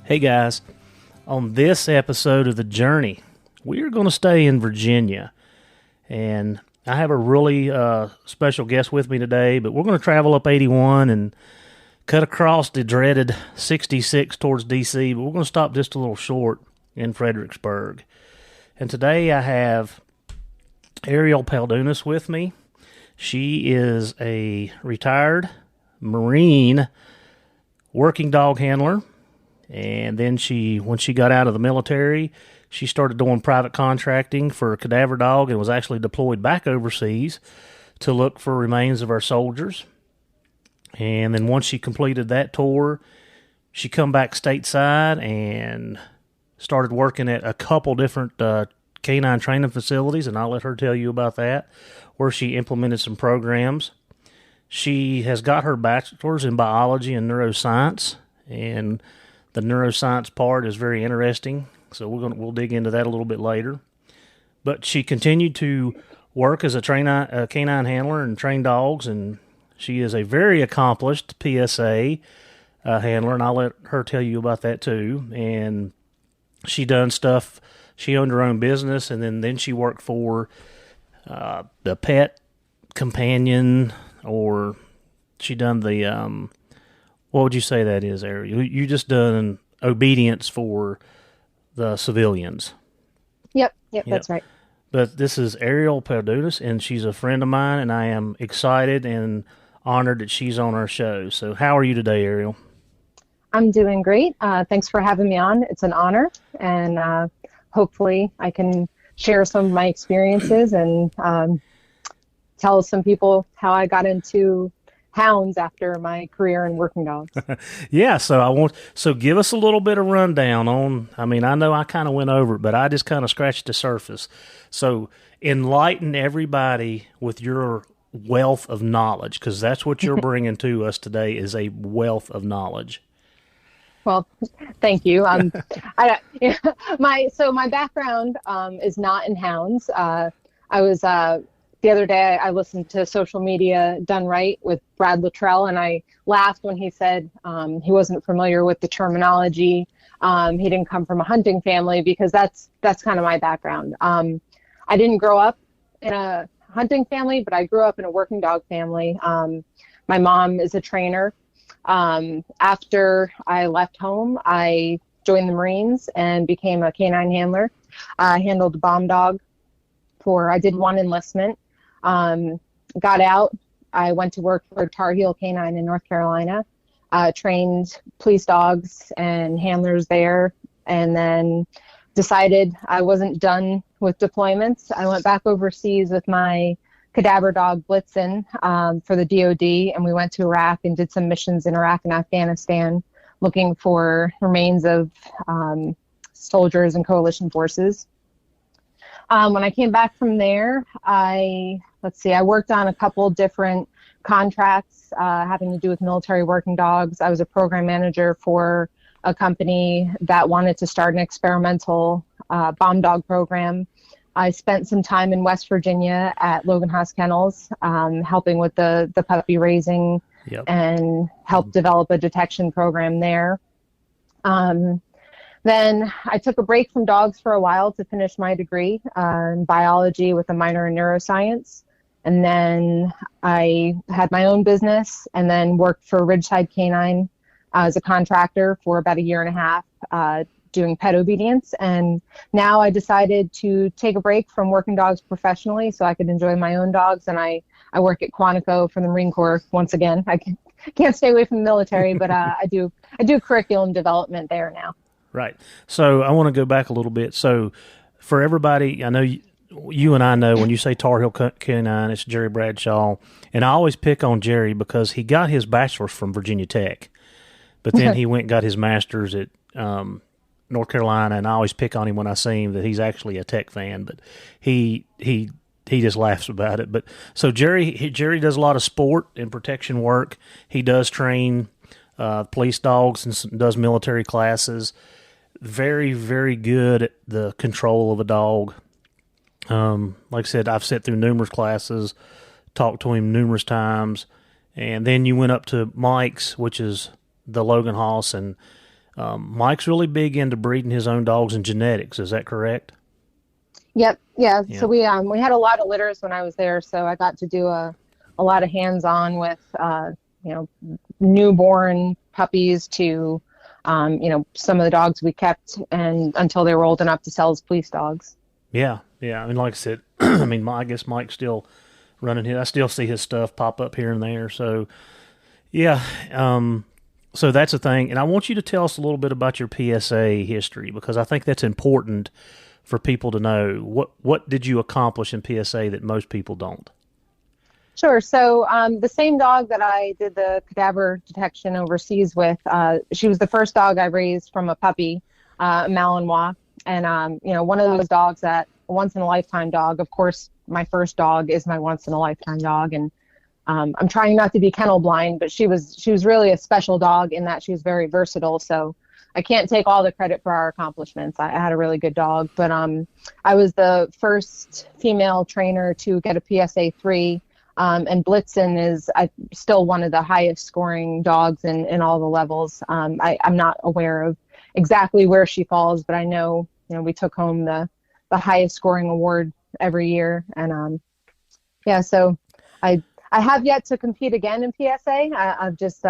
Hey guys, on this episode of The Journey, we are going to stay in Virginia, and I have a really special guest with me today, but we're going to travel up 81 and cut across the dreaded 66 towards D.C., but we're going to stop just a little short in Fredericksburg. And today I have Ariel Peldunas with me. She is a retired Marine working dog handler. And then when she got out of the military, she started doing private contracting for a cadaver dog and was actually deployed back overseas to look for remains of our soldiers. And then once she completed that tour, she come back stateside and started working at a couple different canine training facilities, and I'll let her tell you about that, where she implemented some programs. She has got her bachelor's in biology and neuroscience, and the neuroscience part is very interesting, so we'll dig into that a little bit later. But she continued to work as a canine handler and train dogs, and she is a very accomplished PSA handler, and I'll let her tell you about that too. And she done stuff. She owned her own business, and then she worked for the pet companion, or she done the what would you say that is, Ariel? You just done obedience for the civilians. Yep, that's right. But this is Ariel Peldunas, and she's a friend of mine, and I am excited and honored that she's on our show. So how are you today, Ariel? I'm doing great. Thanks for having me on. It's an honor, and hopefully I can share some of my experiences and tell some people how I got into hounds after my career in working dogs. Yeah, so give us a little bit of rundown on, I know I kind of went over it, but I just kind of scratched the surface. So enlighten everybody with your wealth of knowledge, because that's what you're bringing to us today, is a wealth of knowledge. Well, thank you. My background is not in hounds. The other day, I listened to Social Media Done Right with Brad Luttrell, and I laughed when he said he wasn't familiar with the terminology. He didn't come from a hunting family, because that's kind of my background. I didn't grow up in a hunting family, but I grew up in a working dog family. My mom is a trainer. After I left home, I joined the Marines and became a canine handler. I handled a bomb dog I did one enlistment. Got out. I went to work for Tarheel K9 in North Carolina, trained police dogs and handlers there, and then decided I wasn't done with deployments. I went back overseas with my cadaver dog Blitzen for the DOD, and we went to Iraq and did some missions in Iraq and Afghanistan looking for remains of soldiers and coalition forces. When I came back from there, I worked on a couple different contracts having to do with military working dogs. I was a program manager for a company that wanted to start an experimental bomb dog program. I spent some time in West Virginia at Logan, Haus, Kennels, helping with the puppy raising. Yep. And helped develop a detection program there. Then I took a break from dogs for a while to finish my degree in biology with a minor in neuroscience. And then I had my own business and then worked for Ridgeline K9 as a contractor for about a year and a half doing pet obedience. And now I decided to take a break from working dogs professionally so I could enjoy my own dogs. And I work at Quantico for the Marine Corps once again. I can't stay away from the military, but I do curriculum development there now. Right. So I want to go back a little bit. So for everybody, I know you and I know when you say Tarheel K9, it's Jerry Bradshaw. And I always pick on Jerry because he got his bachelor's from Virginia Tech, but then he went and got his master's at North Carolina. And I always pick on him when I see him that he's actually a Tech fan, but he just laughs about it. But so Jerry does a lot of sport and protection work. He does train police dogs and does military classes. Very, very good at the control of a dog. Like I said, I've sat through numerous classes, talked to him numerous times, and then you went up to Mike's, which is the Logan Haus, and Mike's really big into breeding his own dogs and genetics. Is that correct? Yep. Yeah. Yeah. So we had a lot of litters when I was there, so I got to do a lot of hands-on with newborn puppies to some of the dogs we kept and until they were old enough to sell as police dogs. Yeah. Yeah. I mean, like I said, I mean, I guess Mike's still running his. I still see his stuff pop up here and there. So, yeah. So that's a thing. And I want you to tell us a little bit about your PSA history, because I think that's important for people to know. What did you accomplish in PSA that most people don't? Sure. So the same dog that I did the cadaver detection overseas with, she was the first dog I raised from a puppy, Malinois. And, one of those dogs that once in a lifetime dog. Of course, my first dog is my once in a lifetime dog. And I'm trying not to be kennel blind, but she was really a special dog in that she was very versatile. So I can't take all the credit for our accomplishments. I had a really good dog, but I was the first female trainer to get a PSA 3. And Blitzen is still one of the highest scoring dogs in all the levels. I'm not aware of exactly where she falls, but I know, we took home the highest scoring award every year. And so I have yet to compete again in PSA. I've just,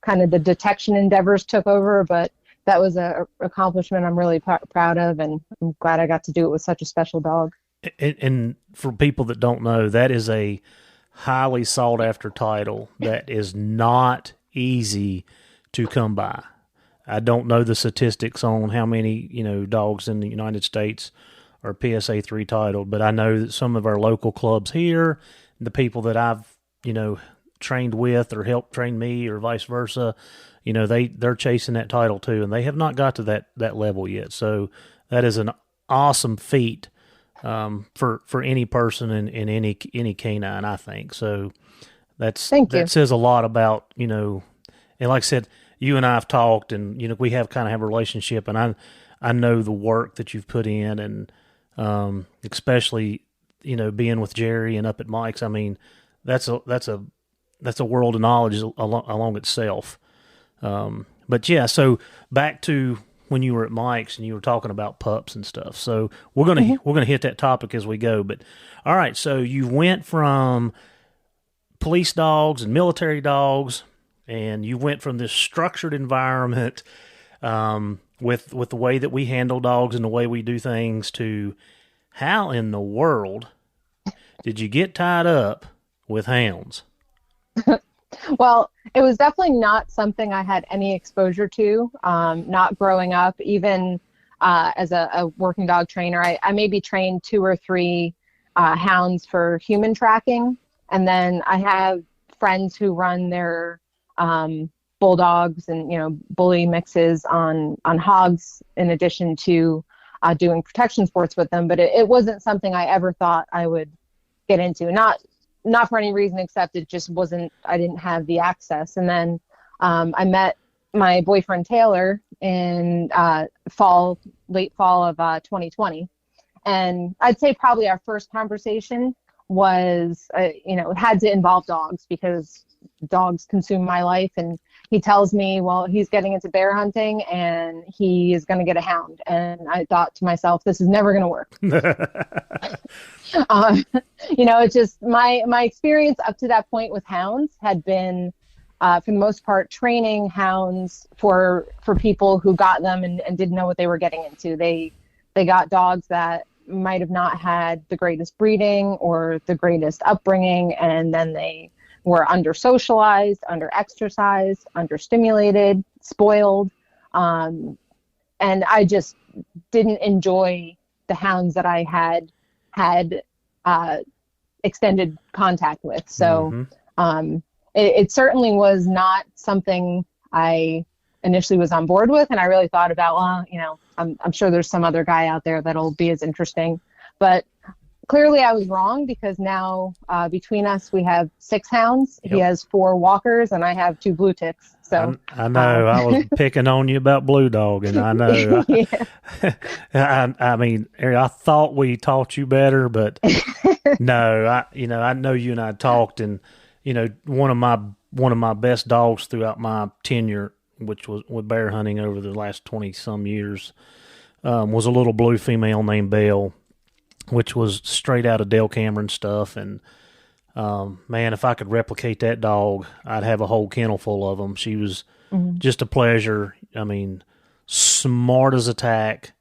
kind of the detection endeavors took over, but that was a accomplishment I'm really proud of, and I'm glad I got to do it with such a special dog. And for people that don't know, that is a highly sought after title that is not easy to come by. I don't know the statistics on how many, dogs in the United States are PSA 3 titled, but I know that some of our local clubs here, the people that I've, trained with or helped train me or vice versa, they're chasing that title too, and they have not got to that level yet. So that is an awesome feat for any person in any canine, I think. So that says a lot about, and like I said, you and I have talked, and we have a relationship, and I know the work that you've put in, and especially being with Jerry and up at Mike's. I mean, that's a world of knowledge along itself. But yeah, so back to when you were at Mike's and you were talking about pups and stuff. So we're gonna hit that topic as we go. But all right, so you went from police dogs and military dogs, and you went from this structured environment with the way that we handle dogs and the way we do things to how in the world did you get tied up with hounds? Well, it was definitely not something I had any exposure to, not growing up, even as a working dog trainer. I maybe trained 2 or 3 hounds for human tracking. And then I have friends who run their bulldogs and, bully mixes on hogs in addition to doing protection sports with them. But it wasn't something I ever thought I would get into. Not for any reason except it just wasn't, I didn't have the access. And then I met my boyfriend Taylor in late fall of 2020. And I'd say probably our first conversation was, it had to involve dogs because dogs consume my life. And he tells me, well, he's getting into bear hunting and he is going to get a hound. And I thought to myself, this is never going to work. It's just my experience up to that point with hounds had been, for the most part, training hounds for people who got them and didn't know what they were getting into. They got dogs that might have not had the greatest breeding or the greatest upbringing, and then they were under-socialized, under-exercised, under-stimulated, spoiled. And I just didn't enjoy the hounds that I had extended contact with. So it certainly was not something I initially was on board with. And I really thought about, I'm sure there's some other guy out there that'll be as interesting. But clearly I was wrong, because now between us we have 6 hounds. Yep. He has 4 walkers and I have 2 blue ticks. So I know I was picking on you about Blue Dog, and I know I mean, Ariel, I thought we taught you better, but no, I know you and I talked, and one of my best dogs throughout my tenure which was with bear hunting over the last 20 some years, was a little blue female named Belle, which was straight out of Dale Cameron stuff. And man, if I could replicate that dog, I'd have a whole kennel full of them. She was just a pleasure. I mean, smart as a tack,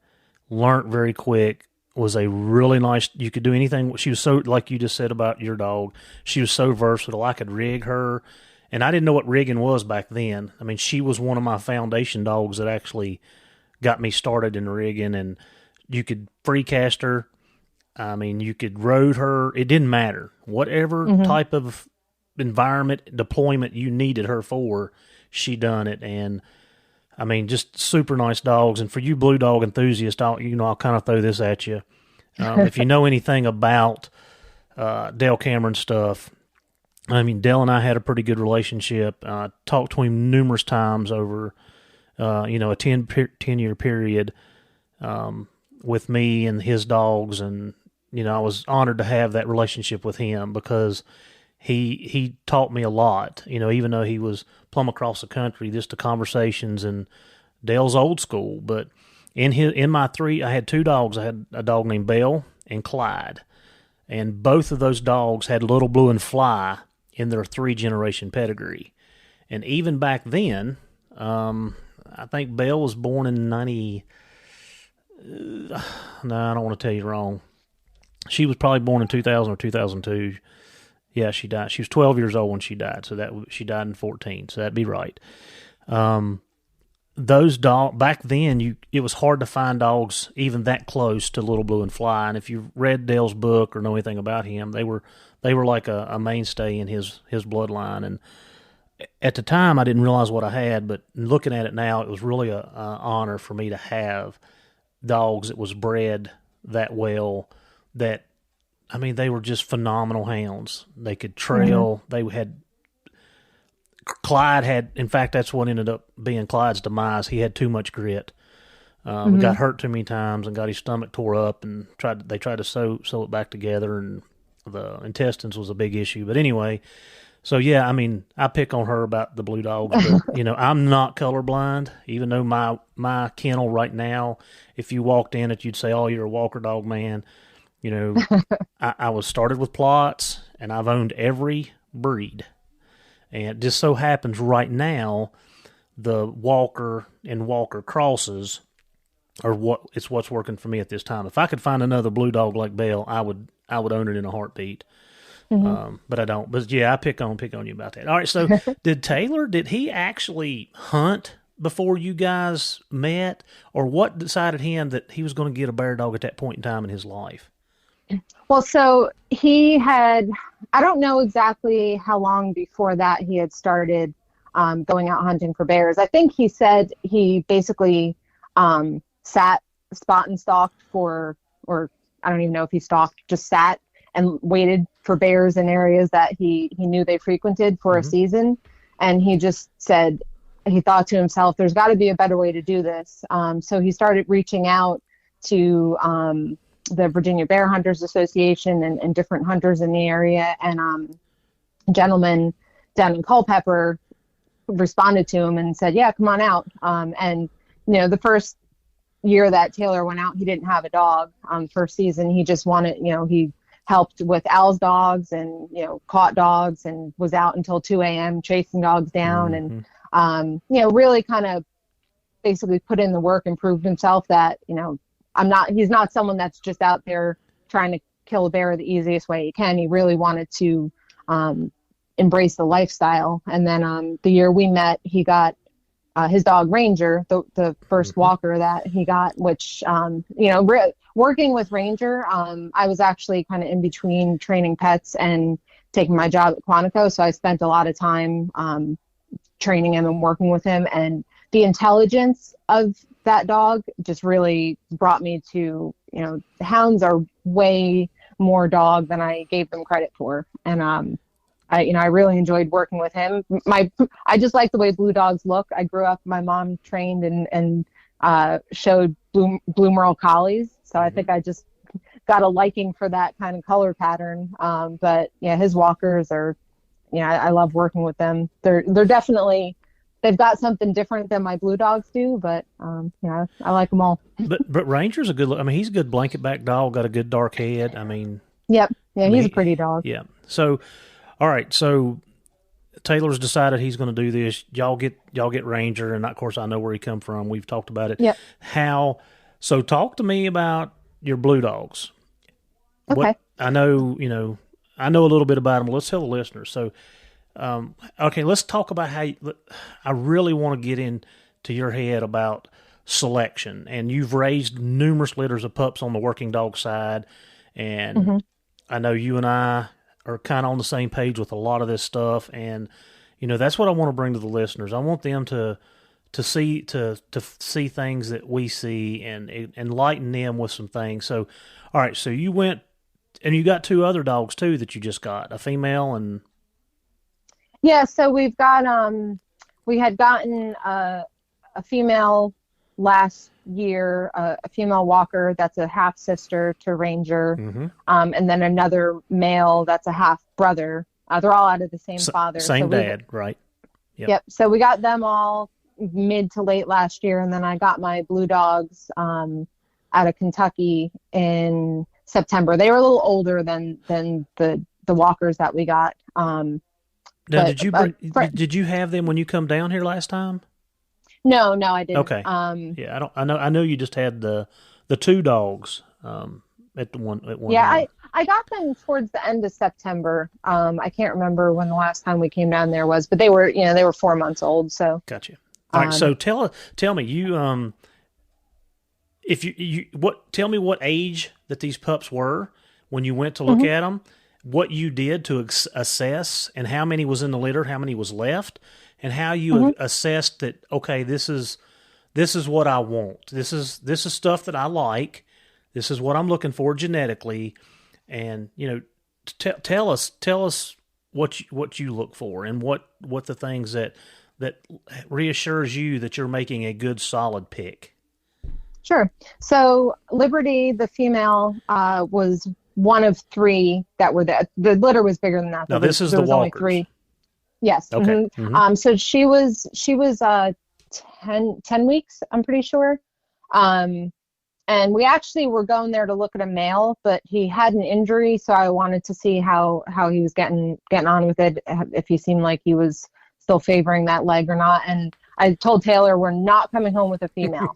learned very quick, was a really nice, you could do anything. She was so, like you just said about your dog, she was so versatile. I could rig her, and I didn't know what rigging was back then. I mean, she was one of my foundation dogs that actually got me started in rigging, and you could free cast her. I mean, you could road her. It didn't matter. Whatever type of environment, deployment you needed her for, she done it. And I mean, just super nice dogs. And for you blue dog enthusiasts, I'll kind of throw this at you. If you know anything about Dale Cameron stuff, I mean, Dale and I had a pretty good relationship. Talked to him numerous times over, a 10-year period with me and his dogs. And, I was honored to have that relationship with him because he taught me a lot, even though he was plumb across the country, just the conversations. And Dale's old school, but in my three, I had two dogs. I had a dog named Belle and Clyde, and both of those dogs had Little Blue and Fly in their 3-generation pedigree. And even back then, I think Belle was born in 90. No, I don't want to tell you wrong. She was probably born in 2000 or 2002. Yeah, she died. She was 12 years old when she died, so she died in 14, so that'd be right. Those dogs, back then, it was hard to find dogs even that close to Little Blue and Fly, and if you read Dale's book or know anything about him, they were like a mainstay in his bloodline. And at the time, I didn't realize what I had, but looking at it now, it was really a honor for me to have dogs that was bred that well. That, I mean, they were just phenomenal hounds. They could trail. They had Clyde had, in fact, that's what ended up being Clyde's demise. He had too much grit. Got hurt too many times and got his stomach tore up, and they tried to sew it back together, and the intestines was a big issue. But anyway, so yeah, I mean, I pick on her about the blue dogs, but I'm not colorblind. Even though my kennel right now, if you walked in it, you'd say, "Oh, you're a Walker dog man." I was started with Plots, and I've owned every breed. And it just so happens right now, the Walker and Walker crosses are what's working for me at this time. If I could find another blue dog like Belle, I would own it in a heartbeat. But I don't. But yeah, I pick on you about that. All right. So did he actually hunt before you guys met, or what decided him that he was going to get a bear dog at that point in time in his life? Well, so he had, I don't know exactly how long before that he had started going out hunting for bears. I think he said he basically sat, spot and stalked or I don't even know if he stalked, just sat and waited for bears in areas that he knew they frequented for a season. And he just said, he thought to himself, there's got to be a better way to do this. So he started reaching out to the Virginia Bear Hunters Association and different hunters in the area. And a gentleman down in Culpeper responded to him and said, yeah, come on out. And, the first year that Taylor went out, he didn't have a dog. First season, he just wanted, he helped with Al's dogs and, caught dogs and was out until 2 a.m. chasing dogs down. And, really kind of basically put in the work and proved himself that, he's not someone that's just out there trying to kill a bear the easiest way he can. He really wanted to embrace the lifestyle. And then the year we met, he got his dog Ranger, the first walker that he got, which, working with Ranger, I was actually kind of in between training pets and taking my job at Quantico. So I spent a lot of time training him and working with him, and the intelligence of that dog just really brought me to, hounds are way more dog than I gave them credit for. And, I really enjoyed working with him. I just like the way blue dogs look. I grew up, my mom trained and showed blue Merle collies. So I think I just got a liking for that kind of color pattern. But yeah, his walkers are, I love working with them. They're definitely they've got something different than my blue dogs do, but I like them all. But Ranger's a good. I mean, he's a good blanket back dog. Got a good dark head. I mean. Yep. Yeah, he's a pretty dog. Yeah. So, all right. So Taylor's decided he's going to do this. Y'all get Ranger, and of course I know where he come from. We've talked about it. Yep. So talk to me about your blue dogs. Okay. I know a little bit about them. Let's tell the listeners. So, okay, let's talk about I really want to get into your head about selection. And you've raised numerous litters of pups on the working dog side, and I know you and I are kind of on the same page with a lot of this stuff. And that's what I want to bring to the listeners. I want them to see things that we see and enlighten them with some things. So, all right, so you went and you got 2 other dogs too that you just got, a female and. Yeah, so we've got we had gotten a female last year, a female walker that's a half sister to Ranger, and then another male that's a half brother. They're all out of the same father, same dad, right? Yep. So we got them all mid to late last year, and then I got my blue dogs out of Kentucky in September. They were a little older than the walkers that we got. Now, did you have them when you come down here last time? No, I didn't. Okay. Yeah, I know you just had the 2 dogs at one. Yeah, I got them towards the end of September. I can't remember when the last time we came down there was, but they were 4 months old. So gotcha. All right. So tell me tell me what age that these pups were when you went to look at them. What you did to assess, and how many was in the litter, how many was left, and how you assessed that. Okay, this is what I want. This is stuff that I like. This is what I'm looking for genetically, and tell us what you look for, and what the things that reassures you that you're making a good solid pick. Sure. So Liberty, the female, was one of 3 that were there. The litter was bigger than that. Now this is the walkers. Only 3. Yes. Okay. So she was 10 weeks, I'm pretty sure. And we actually were going there to look at a male, but he had an injury, so I wanted to see how he was getting on with it, if he seemed like he was still favoring that leg or not. And I told Taylor we're not coming home with a female.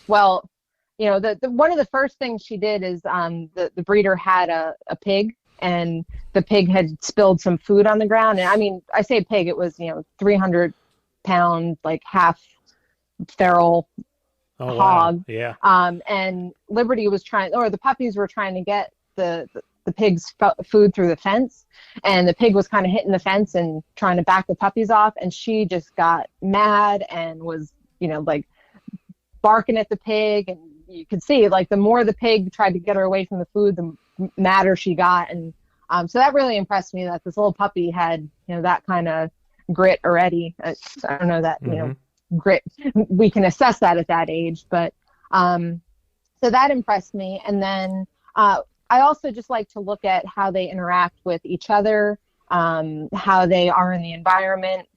Well, the one of the first things she did is the breeder had a pig, and the pig had spilled some food on the ground. And I mean, I say pig, it was 300-pound, like half feral hog. Wow. Yeah. And Liberty was the puppies were trying to get the pig's food through the fence, and the pig was kind of hitting the fence and trying to back the puppies off, and she just got mad and was like barking at the pig, and you could see like the more the pig tried to get her away from the food, the madder she got. And so that really impressed me, that this little puppy had that kind of grit already. I don't know that grit, we can assess that at that age, but so that impressed me. And then I also just like to look at how they interact with each other, how they are in the environment.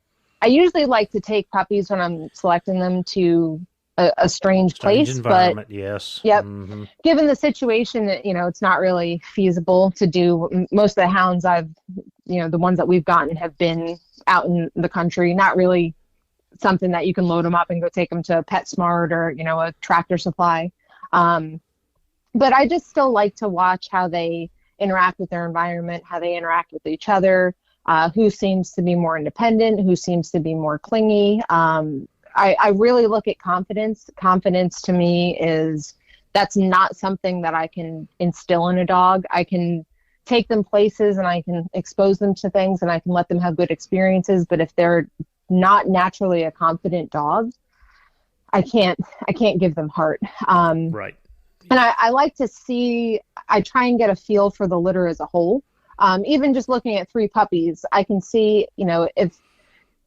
I usually like to take puppies when I'm selecting them to a strange place, environment, but yes. Yep. Given the situation that, it's not really feasible to do. Most of the hounds the ones that we've gotten have been out in the country, not really something that you can load them up and go take them to a PetSmart or, a Tractor Supply. But I just still like to watch how they interact with their environment, how they interact with each other, who seems to be more independent, who seems to be more clingy. I really look at confidence. Confidence to me that's not something that I can instill in a dog. I can take them places and I can expose them to things and I can let them have good experiences. But if they're not naturally a confident dog, I can't give them heart. Right. And I like to see, I try and get a feel for the litter as a whole. Even just looking at 3 puppies, I can see,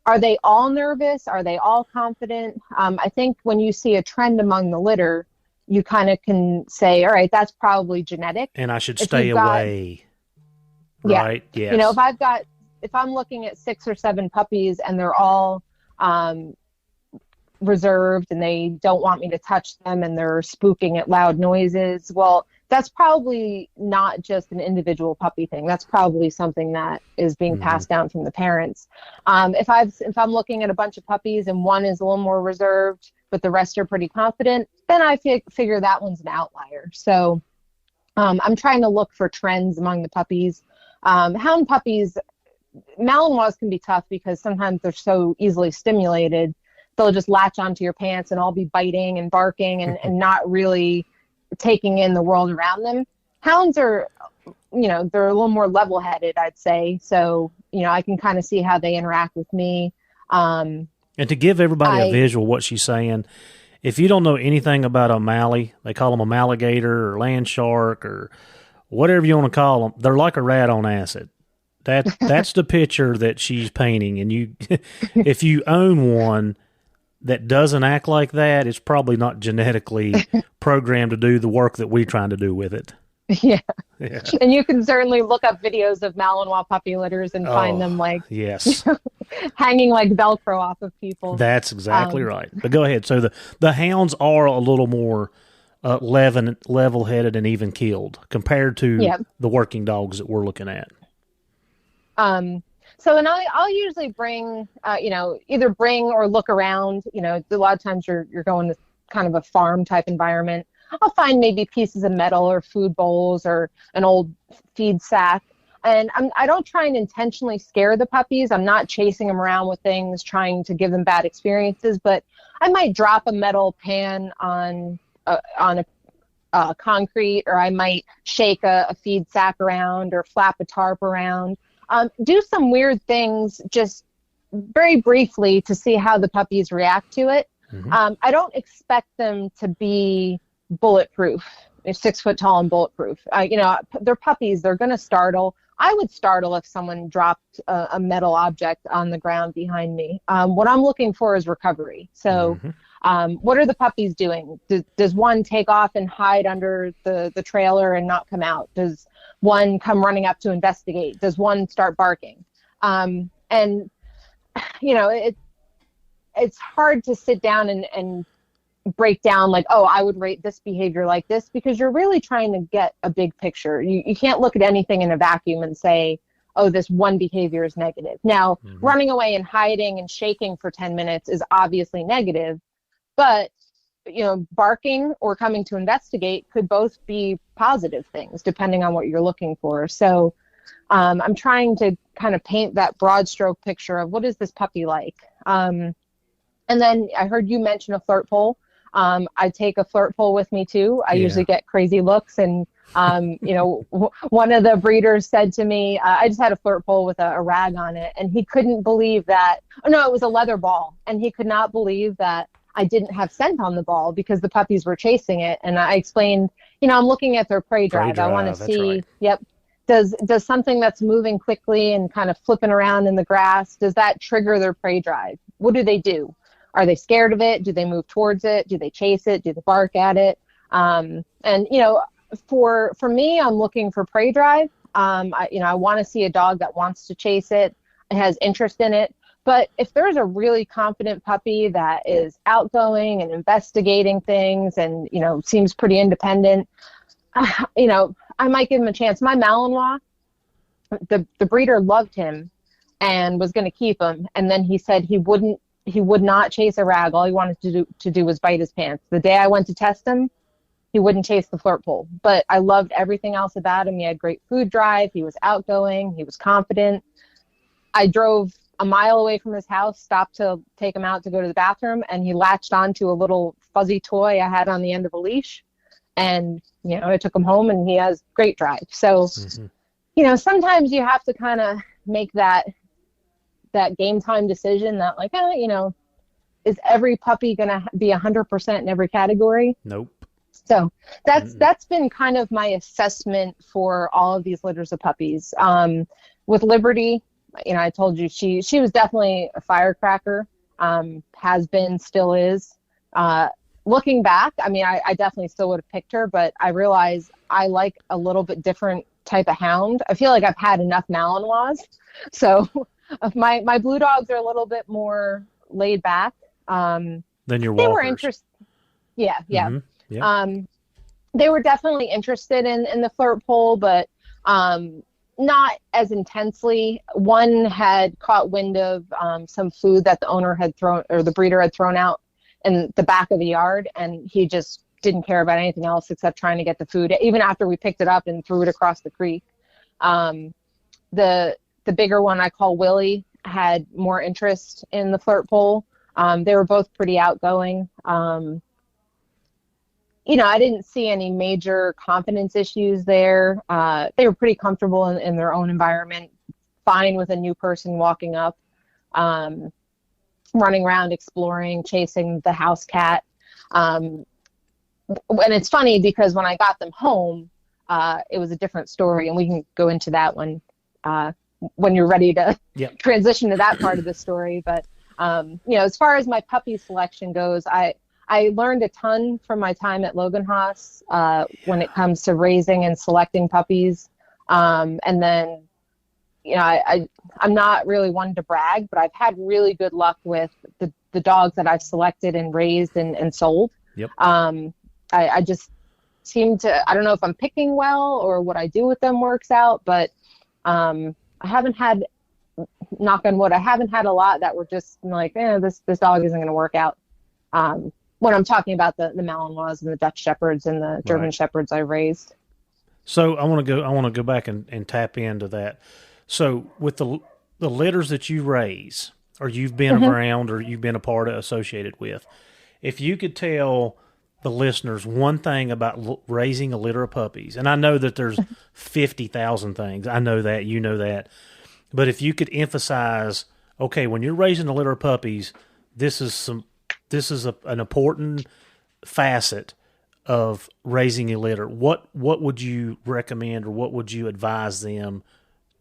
are they all nervous? Are they all confident? I think when you see a trend among the litter, you kind of can say, all right, that's probably genetic. And I should stay away. Right? Yeah. Yes. If I'm looking at 6 or 7 puppies and they're all reserved and they don't want me to touch them and they're spooking at loud noises. Well, that's probably not just an individual puppy thing. That's probably something that is being passed down from the parents. If I'm looking at a bunch of puppies and one is a little more reserved, but the rest are pretty confident, then I figure that one's an outlier. So I'm trying to look for trends among the puppies. Hound puppies, Malinois can be tough because sometimes they're so easily stimulated. They'll just latch onto your pants and all be biting and barking and not really taking in the world around them. Hounds are, they're a little more level-headed, I'd say. So, I can kind of see how they interact with me. And to give everybody a visual, what she's saying, if you don't know anything about a Mally, they call them a Malligator or land shark or whatever you want to call them, they're like a rat on acid. That's the picture that she's painting. And if you own one that doesn't act like that, it's probably not genetically programmed to do the work that we're trying to do with it. Yeah. And you can certainly look up videos of Malinois puppy litters and find them yes, hanging like Velcro off of people. That's exactly right. But go ahead. So the hounds are a little more level-headed and even-keeled compared to the working dogs that we're looking at. And I'll usually bring, either bring or look around. A lot of times you're going to kind of a farm type environment. I'll find maybe pieces of metal or food bowls or an old feed sack. And I don't try and intentionally scare the puppies. I'm not chasing them around with things, trying to give them bad experiences. But I might drop a metal pan on a concrete, or I might shake a feed sack around or flap a tarp around. Do some weird things just very briefly to see how the puppies react to it. I don't expect them to be bulletproof. They're 6 foot tall and bulletproof. They're puppies. They're going to startle. I would startle if someone dropped a metal object on the ground behind me. What I'm looking for is recovery. So what are the puppies doing? Does one take off and hide under the trailer and not come out? Does one come running up to investigate? Does one start barking? It's hard to sit down and break down like, oh, I would rate this behavior like this, because you're really trying to get a big picture. You can't look at anything in a vacuum and say, oh, this one behavior is negative. Now, running away and hiding and shaking for 10 minutes is obviously negative, but barking or coming to investigate could both be positive things depending on what you're looking for. So I'm trying to kind of paint that broad stroke picture of what is this puppy like. And then I heard you mention a flirt pole. I take a flirt pole with me too. I usually get crazy looks. And, one of the breeders said to me, I just had a flirt pole with a rag on it, and he couldn't believe that. Oh, no, it was a leather ball. And he could not believe that I didn't have scent on the ball because the puppies were chasing it. And I explained, I'm looking at their prey drive. I want to see, does something that's moving quickly and kind of flipping around in the grass, does that trigger their prey drive? What do they do? Are they scared of it? Do they move towards it? Do they chase it? Do they bark at it? For me, I'm looking for prey drive. I want to see a dog that wants to chase it and has interest in it. But if there's a really confident puppy that is outgoing and investigating things and, seems pretty independent, I might give him a chance. My Malinois, the breeder loved him and was going to keep him. And then he said he would not chase a rag. All he wanted to do was bite his pants. The day I went to test him, he wouldn't chase the flirt pole. But I loved everything else about him. He had great food drive. He was outgoing. He was confident. I drove a mile away from his house, stopped to take him out to go to the bathroom, and he latched onto a little fuzzy toy I had on the end of a leash. And, I took him home, and he has great drive. So, sometimes you have to kind of make that game time decision that like, is every puppy going to be 100% in every category? Nope. So that's been kind of my assessment for all of these litters of puppies. With Liberty, I told you she was definitely a firecracker, has been, still is. Looking back, I definitely still would have picked her, but I realize I like a little bit different type of hound. I feel like I've had enough Malinois. So my blue dogs are a little bit more laid back. Than your They walkers. were interested. Yeah. Mm-hmm. Yeah. They were definitely interested in the flirt pole, but not as intensely. One had caught wind of some food that the owner had thrown, or the breeder had thrown out in the back of the yard, and he just didn't care about anything else except trying to get the food, even after we picked it up and threw it across the creek. The bigger one I call Willie had more interest in the flirt pole. They were both pretty outgoing. I didn't see any major confidence issues there. They were pretty comfortable in their own environment, fine with a new person walking up, running around, exploring, chasing the house cat. And it's funny because when I got them home, it was a different story, and we can go into that when you're ready to transition to that part of the story. But as far as my puppy selection goes, I learned a ton from my time at Logan Haus when it comes to raising and selecting puppies. And then, I'm not really one to brag, but I've had really good luck with the dogs that I've selected and raised and sold. Yep. I just seem to, I don't know if I'm picking well or what I do with them works out, but I haven't had, knock on wood, I haven't had a lot that were just like, this dog isn't going to work out. When I'm talking about the Malinois and the Dutch Shepherds and the German Shepherds I raised. So I want to go back and tap into that. So with the litters that you raise, or you've been around, or you've been a part of, associated with, if you could tell the listeners one thing about raising a litter of puppies, and I know that there's 50,000 things. I know that, you know that. But if you could emphasize, okay, when you're raising a litter of puppies, this is an important facet of raising a litter. What would you recommend, or what would you advise them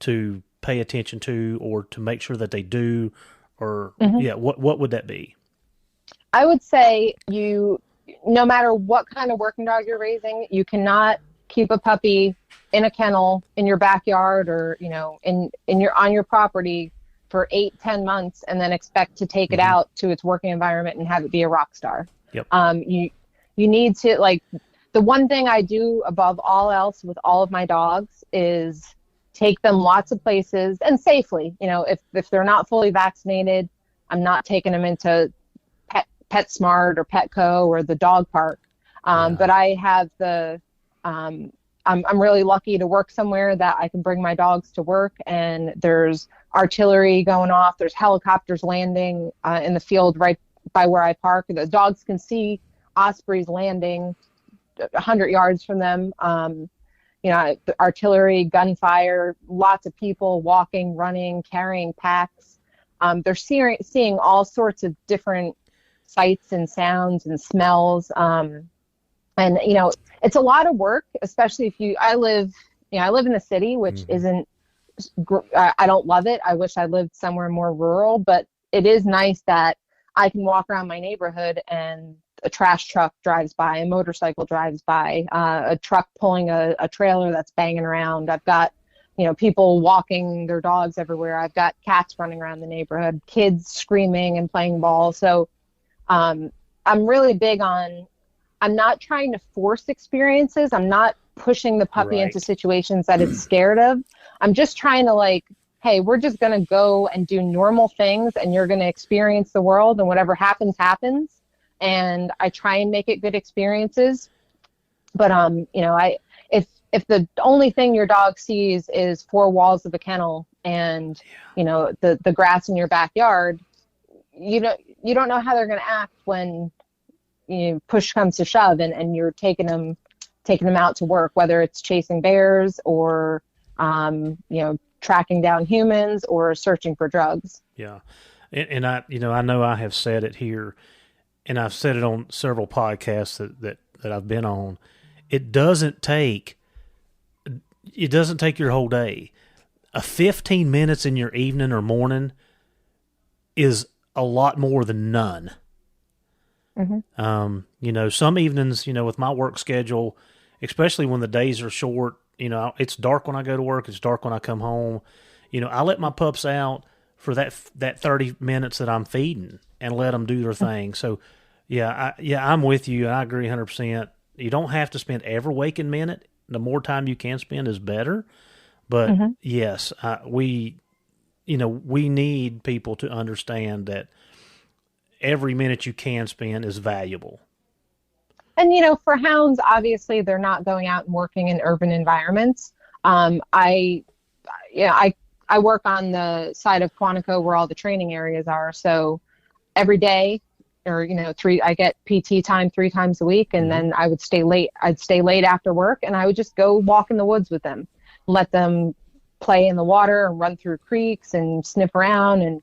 to pay attention to, or to make sure that they do, or what would that be? I would say no matter what kind of working dog you're raising, you cannot keep a puppy in a kennel in your backyard, or on your property for 8-10 months and then expect to take it out to its working environment and have it be a rock star. Yep. You need to, like, the one thing I do above all else with all of my dogs is take them lots of places, and safely. If they're not fully vaccinated, I'm not taking them into PetSmart or Petco or the dog park. But I have I'm really lucky to work somewhere that I can bring my dogs to work, and there's artillery going off. There's helicopters landing in the field right by where I park. The dogs can see ospreys landing 100 yards from them. Artillery, gunfire, lots of people walking, running, carrying packs. They're seeing all sorts of different sights and sounds and smells. And it's a lot of work, especially if I live in the city, which isn't, I don't love it. I wish I lived somewhere more rural, but it is nice that I can walk around my neighborhood and a trash truck drives by, a motorcycle drives by, a truck pulling a trailer that's banging around. I've got, people walking their dogs everywhere. I've got cats running around the neighborhood, kids screaming and playing ball. So I'm really big on, I'm not trying to force experiences. I'm not pushing the puppy into situations that it's scared of. I'm just trying to hey, we're just going to go and do normal things, and you're going to experience the world, and whatever happens, happens. And I try and make it good experiences. But, if the only thing your dog sees is 4 walls of a kennel and, the grass in your backyard, you don't know how they're going to act when push comes to shove and you're taking them out to work, whether it's chasing bears or, tracking down humans or searching for drugs. Yeah. And I know I have said it here, and I've said it on several podcasts that I've been on. It doesn't take your whole day. 15 minutes in your evening or morning is a lot more than none. Some evenings, with my work schedule, especially when the days are short, it's dark when I go to work, it's dark when I come home. I let my pups out for that 30 minutes that I'm feeding and let them do their thing. So, I'm with you. I agree 100%. You don't have to spend every waking minute. The more time you can spend is better. But yes, we need people to understand that every minute you can spend is valuable. And, for hounds, obviously they're not going out and working in urban environments. I work on the side of Quantico where all the training areas are. So every day, or I get PT time 3 times a week, and then I would stay late. I'd stay late after work, and I would just go walk in the woods with them, let them play in the water and run through creeks and sniff around, and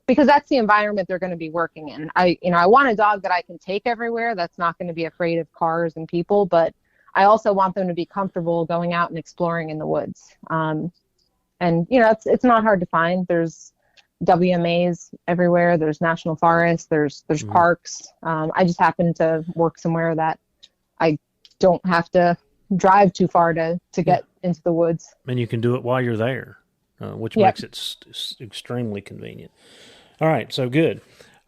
because that's the environment they're going to be working in. I want a dog that I can take everywhere, that's not going to be afraid of cars and people, but I also want them to be comfortable going out and exploring in the woods. And it's not hard to find. There's WMAs everywhere. There's national forests. There's parks. I just happen to work somewhere that I don't have to drive too far to get into the woods. And you can do it while you're there, which makes it extremely convenient. All right, so good.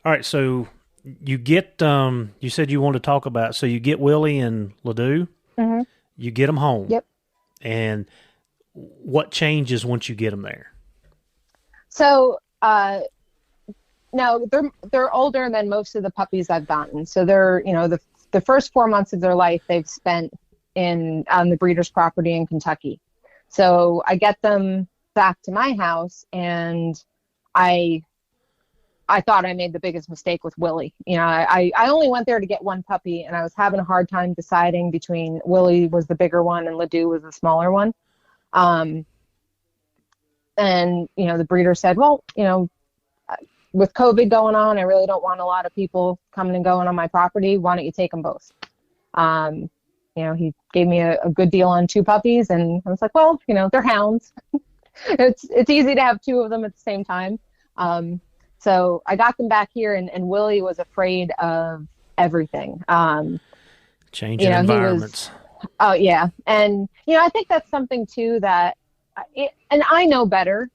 All right, so you get, you said you want to talk about, so you get Willie and Ledoux. Mm-hmm. You get them home. Yep. And what changes once you get them there? So, no, they're older than most of the puppies I've gotten. So they're, the first 4 months of their life they've spent on the breeder's property in Kentucky. So I get them back to my house, and I thought I made the biggest mistake with Willie. I only went there to get one puppy, and I was having a hard time deciding between Willie was the bigger one and Ledoux was the smaller one. And, the breeder said, well, with COVID going on, I really don't want a lot of people coming and going on my property. Why don't you take them both? He gave me a good deal on 2 puppies, and I was like, well, they're hounds. It's easy to have 2 of them at the same time. So I got them back here, and Willie was afraid of everything. Changing environments. Oh yeah. And, I think that's something too that, and I know better,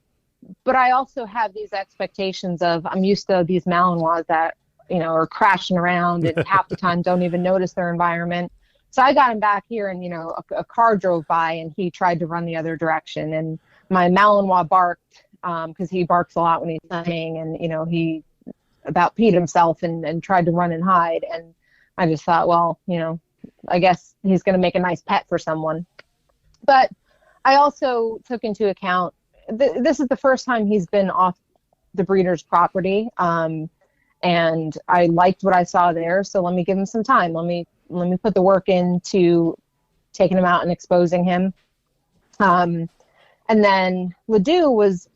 but I also have these expectations of, I'm used to these Malinois that, are crashing around and half the time don't even notice their environment. So I got him back here, and, a car drove by and he tried to run the other direction, and my Malinois barked, because he barks a lot when he's hunting, and, he about peed himself and tried to run and hide. And I just thought, well, I guess he's going to make a nice pet for someone. But I also took into account, this is the first time he's been off the breeder's property. And I liked what I saw there. So let me give him some time. Let me put the work into taking him out and exposing him. And then Ledoux was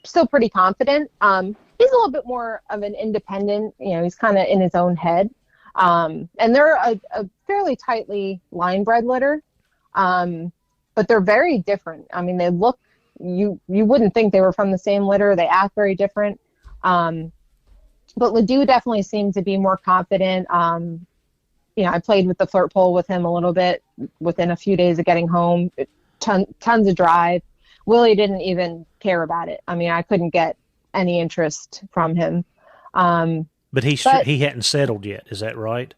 still pretty confident. He's a little bit more of an independent, he's kind of in his own head. And they're a fairly tightly line-bred litter, but they're very different. I mean, they look, you wouldn't think they were from the same litter. They act very different. But Ledoux definitely seemed to be more confident. I played with the flirt pole with him a little bit within a few days of getting home. Tons of drive. Willie didn't even care about it. I mean, I couldn't get any interest from him. But he hadn't settled yet. Is that right?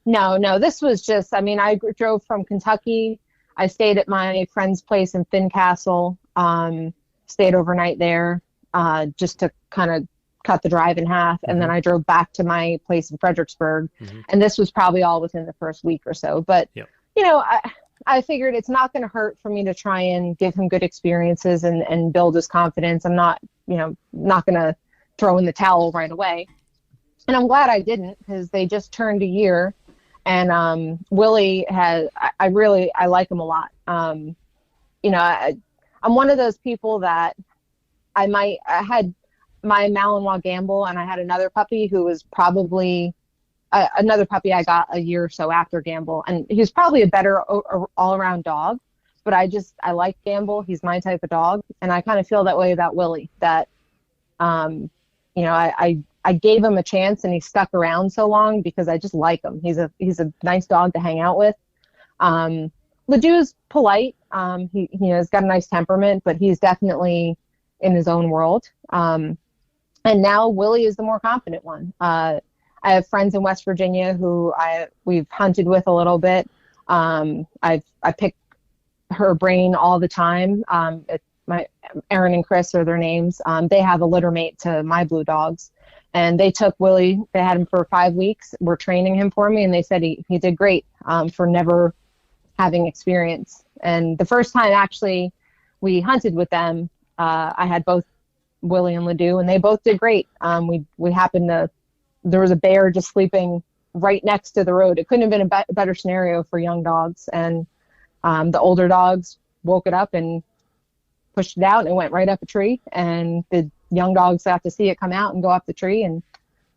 No. This was just, I drove from Kentucky. I stayed at my friend's place in Fincastle, stayed overnight there, just to kind of cut the drive in half. And then I drove back to my place in Fredericksburg. And this was probably all within the first week or so. But, I figured it's not going to hurt for me to try and give him good experiences and build his confidence. I'm not, not going to throw in the towel right away. And I'm glad I didn't, because they just turned a year, and Willie I like him a lot. I'm one of those people that I had my Malinois Gamble, and I had another puppy who was probably another puppy I got a year or so after Gamble, and he was probably a better all-around dog, but I like Gamble. He's my type of dog, and I kind of feel that way about Willie, that I gave him a chance, and he stuck around so long because I just like him. He's a nice dog to hang out with. Ledoux's polite. He's got a nice temperament, but he's definitely in his own world. And now Willie is the more confident one. I have friends in West Virginia who we've hunted with a little bit. I pick her brain all the time. Aaron and Chris are their names. They have a litter mate to my blue dogs, and they took Willie. They had him for 5 weeks. Were training him for me, and they said he did great for never having experience. And the first time actually we hunted with them, I had both Willie and Ledoux, and they both did great. We happened to, there was a bear just sleeping right next to the road. It couldn't have been a better scenario for young dogs. And the older dogs woke it up and pushed it out, and it went right up a tree. And the young dogs got to see it come out and go up the tree and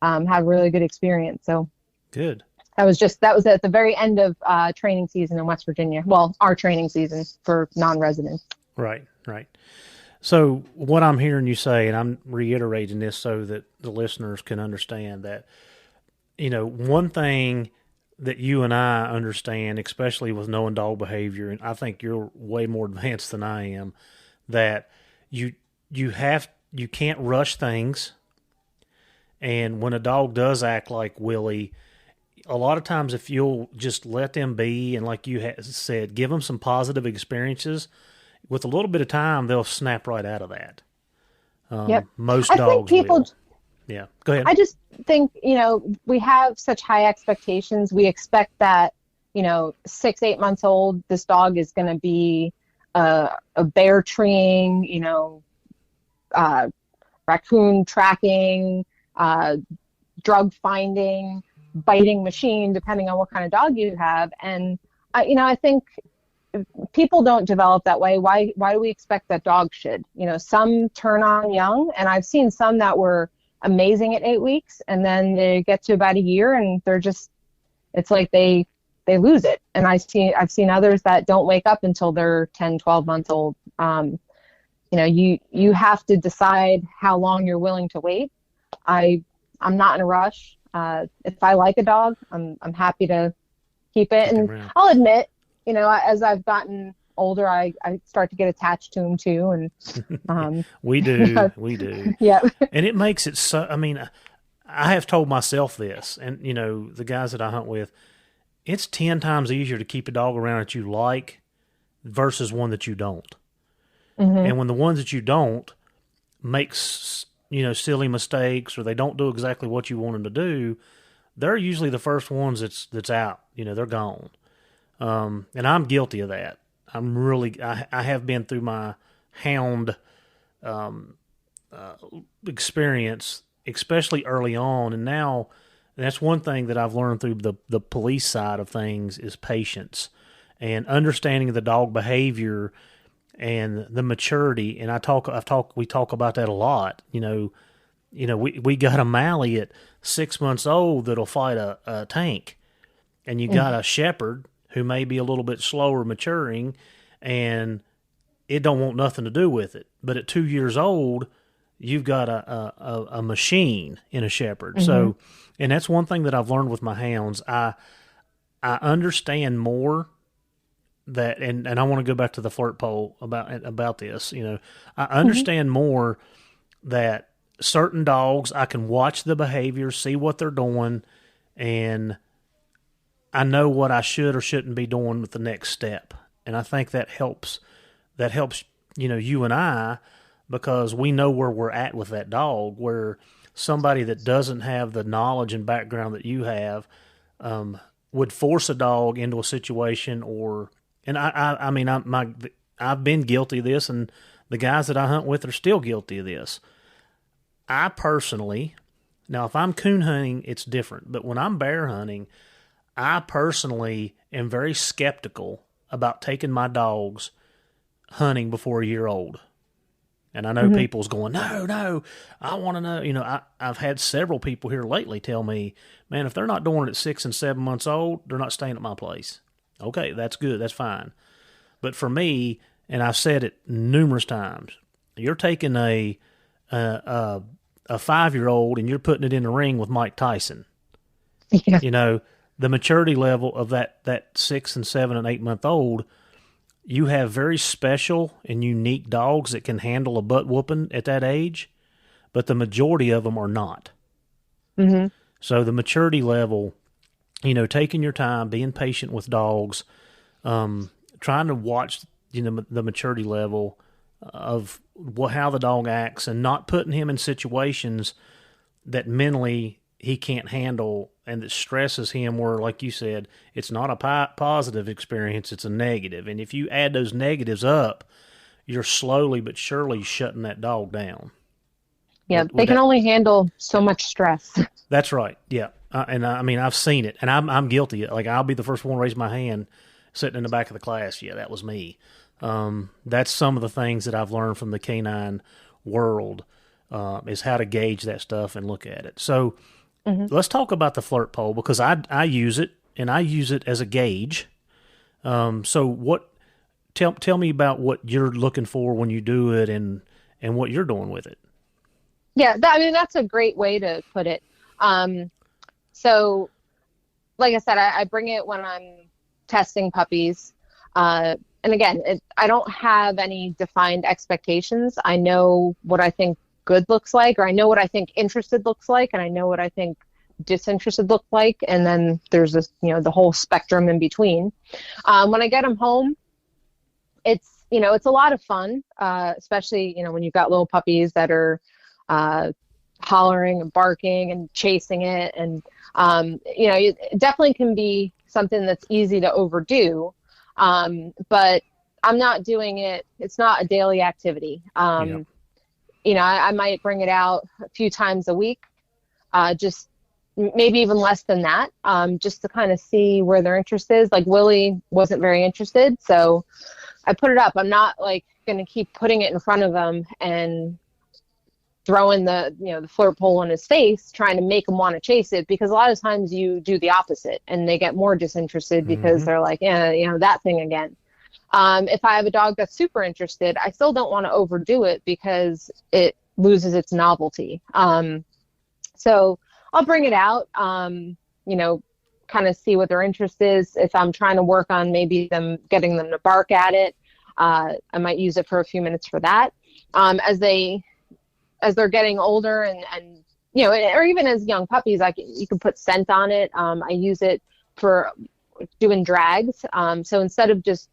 have a really good experience. So good. That was at the very end of training season in West Virginia. Well, our training season for non-residents. Right. So what I'm hearing you say, and I'm reiterating this so that the listeners can understand that, one thing that you and I understand, especially with knowing dog behavior, and I think you're way more advanced than I am, that you can't rush things. And when a dog does act like Willie, a lot of times if you'll just let them be, and like you said, give them some positive experiences, with a little bit of time, they'll snap right out of that. Yep. Most dogs will. Yeah, go ahead. I just think, we have such high expectations. We expect that, 6-8 months old, this dog is going to be a bear treeing, raccoon tracking, drug finding, biting machine, depending on what kind of dog you have. And, I think people don't develop that way. Why do we expect that dogs should? Some turn on young, and I've seen some that were amazing at 8 weeks, and then they get to about a year and they're just, it's like they lose it. And I've seen others that don't wake up until they're 10, 12 months old. You have to decide how long you're willing to wait. I'm not in a rush. If I like a dog, I'm happy to keep it. And I'll admit, as I've gotten older, I start to get attached to him too. And we do. Yeah. And it makes it so, I have told myself this, and the guys that I hunt with, it's 10 times easier to keep a dog around that you like versus one that you don't. Mm-hmm. And when the ones that you don't makes, silly mistakes, or they don't do exactly what you want them to do, they're usually the first ones that's out. They're gone. And I'm guilty of that. I have been through my hound experience, especially early on, and now that's one thing that I've learned through the police side of things is patience and understanding the dog behavior and the maturity. And we talk about that a lot. We got a Mally at 6 months old that'll fight a tank, and you got a shepherd who may be a little bit slower maturing, and it don't want nothing to do with it. But at 2 years old, you've got a machine in a shepherd. Mm-hmm. So, and that's one thing that I've learned with my hounds. I understand more that, and I want to go back to the flirt poll about this. I understand more that certain dogs, I can watch the behavior, see what they're doing, and I know what I should or shouldn't be doing with the next step. And I think that helps, you and I, because we know where we're at with that dog, where somebody that doesn't have the knowledge and background that you have would force a dog into a situation, and I've been guilty of this, and the guys that I hunt with are still guilty of this. I personally, now if I'm coon hunting, it's different, but when I'm bear hunting, I personally am very skeptical about taking my dogs hunting before a year old. And I know people's going, no, I want to know. I've had several people here lately tell me, man, if they're not doing it at 6 and 7 months old, they're not staying at my place. Okay, that's good. That's fine. But for me, and I've said it numerous times, you're taking a 5-year-old and you're putting it in the ring with Mike Tyson. Yeah. The maturity level of that 6 and 7 and 8 month old, you have very special and unique dogs that can handle a butt whooping at that age, but the majority of them are not. Mm-hmm. So the maturity level, taking your time, being patient with dogs, trying to watch, the maturity level of how the dog acts, and not putting him in situations that mentally he can't handle and that stresses him, where, like you said, it's not a positive experience, it's a negative. And if you add those negatives up, you're slowly but surely shutting that dog down. Yeah, they can only handle so much stress. That's right. Yeah. And I mean, I've seen it, and I'm guilty. Like, I'll be the first one to raise my hand sitting in the back of the class. Yeah, that was me. That's some of the things that I've learned from the canine world, is how to gauge that stuff and look at it. So let's talk about the flirt pole, because I use it, and I use it as a gauge. So tell me about what you're looking for when you do it, and what you're doing with it. Yeah, that's a great way to put it. So, like I said, I bring it when I'm testing puppies. And again, I don't have any defined expectations. I know what I think good looks like, or I know what I think interested looks like, and I know what I think disinterested look like. And then there's this, the whole spectrum in between. When I get them home, it's a lot of fun, especially, when you've got little puppies that are hollering and barking and chasing it. And, it definitely can be something that's easy to overdo. But I'm not doing it. It's not a daily activity. I might bring it out a few times a week, just maybe even less than that, just to kind of see where their interest is. Like, Willie wasn't very interested, so I put it up. I'm not like going to keep putting it in front of him and throwing the flirt pole in his face, trying to make him want to chase it, because a lot of times you do the opposite and they get more disinterested because they're like, that thing again. If I have a dog that's super interested, I still don't want to overdo it because it loses its novelty. So I'll bring it out, kind of see what their interest is. If I'm trying to work on maybe getting them to bark at it, I might use it for a few minutes for that. As they're getting older and or even as young puppies, you can put scent on it. I use it for doing drags. So instead of just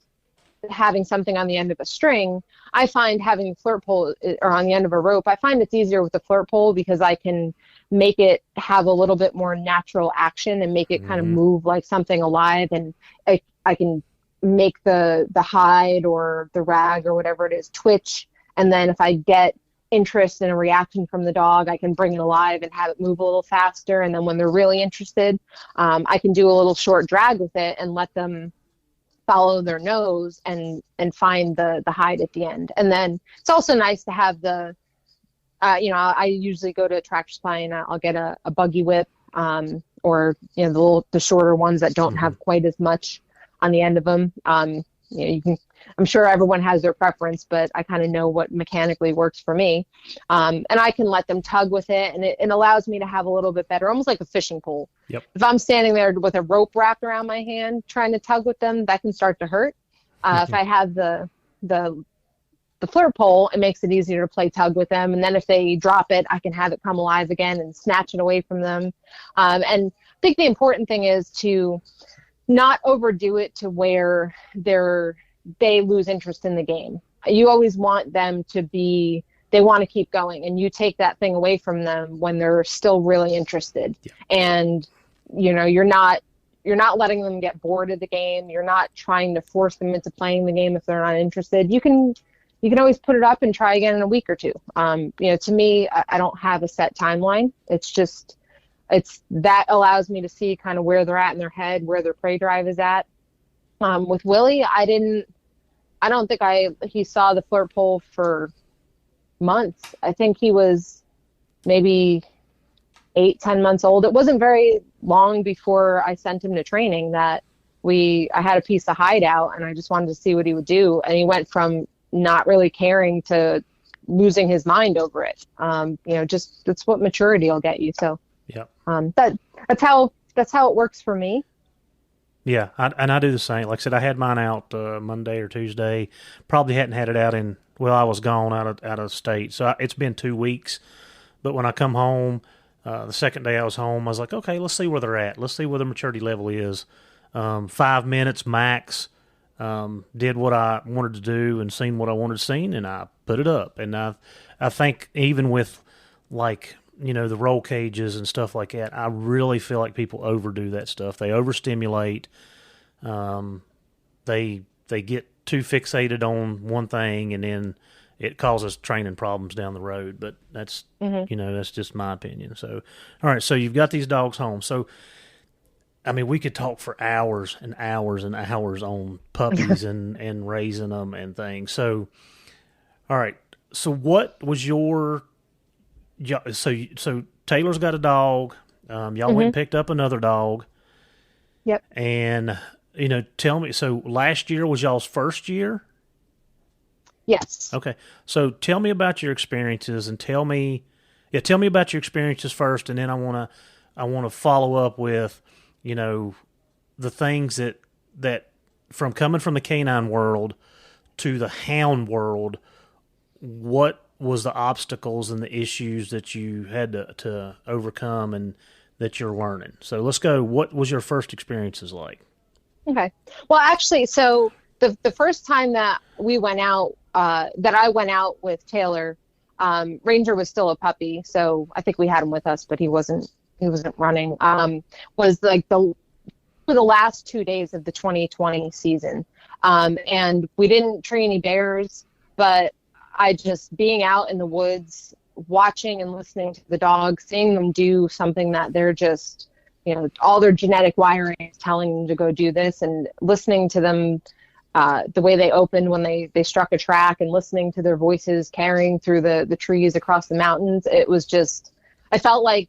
having something on the end of a string, I find having a flirt pole or on the end of a rope, I find it's easier with the flirt pole because I can make it have a little bit more natural action and make it kind of move like something alive. And I can make the hide or the rag or whatever it is twitch. And then if I get interest and a reaction from the dog, I can bring it alive and have it move a little faster. And then when they're really interested, I can do a little short drag with it and let them follow their nose and find the hide at the end. And then it's also nice to have I usually go to Tractor Supply and I'll get a buggy whip, or the shorter ones that don't have quite as much on the end of them. I'm sure everyone has their preference, but I kind of know what mechanically works for me. And I can let them tug with it, and it allows me to have a little bit better, almost like a fishing pole. Yep. If I'm standing there with a rope wrapped around my hand trying to tug with them, that can start to hurt. If I have the flirt pole, it makes it easier to play tug with them. And then if they drop it, I can have it come alive again and snatch it away from them. And I think the important thing is to not overdo it to where they lose interest in the game. You always want them they want to keep going, and you take that thing away from them when they're still really interested. Yeah. And, you're not letting them get bored of the game. You're not trying to force them into playing the game if they're not interested. You can always put it up and try again in a week or two. To me, I don't have a set timeline. It's that allows me to see kind of where they're at in their head, where their prey drive is at. With Willie, I don't think he saw the flirt pole for months. I think he was maybe 8-10 months old. It wasn't very long before I sent him to training that I had a piece of hide out, and I just wanted to see what he would do. And he went from not really caring to losing his mind over it. Just that's what maturity will get you. So yeah, that's how it works for me. Yeah, and I do the same. Like I said, I had mine out Monday or Tuesday. Probably hadn't had it out I was gone out of state. So it's been 2 weeks. But when I come home, the second day I was home, I was like, okay, let's see where they're at. Let's see where the maturity level is. 5 minutes max. Did what I wanted to do and seen what I wanted to see, and I put it up. And I think even with like, the roll cages and stuff like that, I really feel like people overdo that stuff. They overstimulate. They get too fixated on one thing, and then it causes training problems down the road. But that's that's just my opinion. So, all right, so you've got these dogs home. So, I mean, we could talk for hours and hours and hours on puppies and raising them and things. So, all right. So, what was your so Taylor's got a dog. Y'all went and picked up another dog. Yep. And tell me. So, last year was y'all's first year? Yes. Okay. So, tell me about your experiences and tell me about your experiences first, and then I want to follow up with the things that from coming from the canine world to the hound world, what was the obstacles and the issues that you had to overcome and that you're learning? So let's go. What was your first experiences like? Okay. Well, actually, so the first time that we went out, that I went out with Taylor, Ranger was still a puppy. So I think we had him with us, but he wasn't running, was like the last 2 days of the 2020 season. And we didn't tree any bears, but I just being out in the woods, watching and listening to the dogs, seeing them do something that they're just, all their genetic wiring is telling them to go do this, and listening to them, the way they opened when they struck a track, and listening to their voices carrying through the trees across the mountains. It was just, I felt like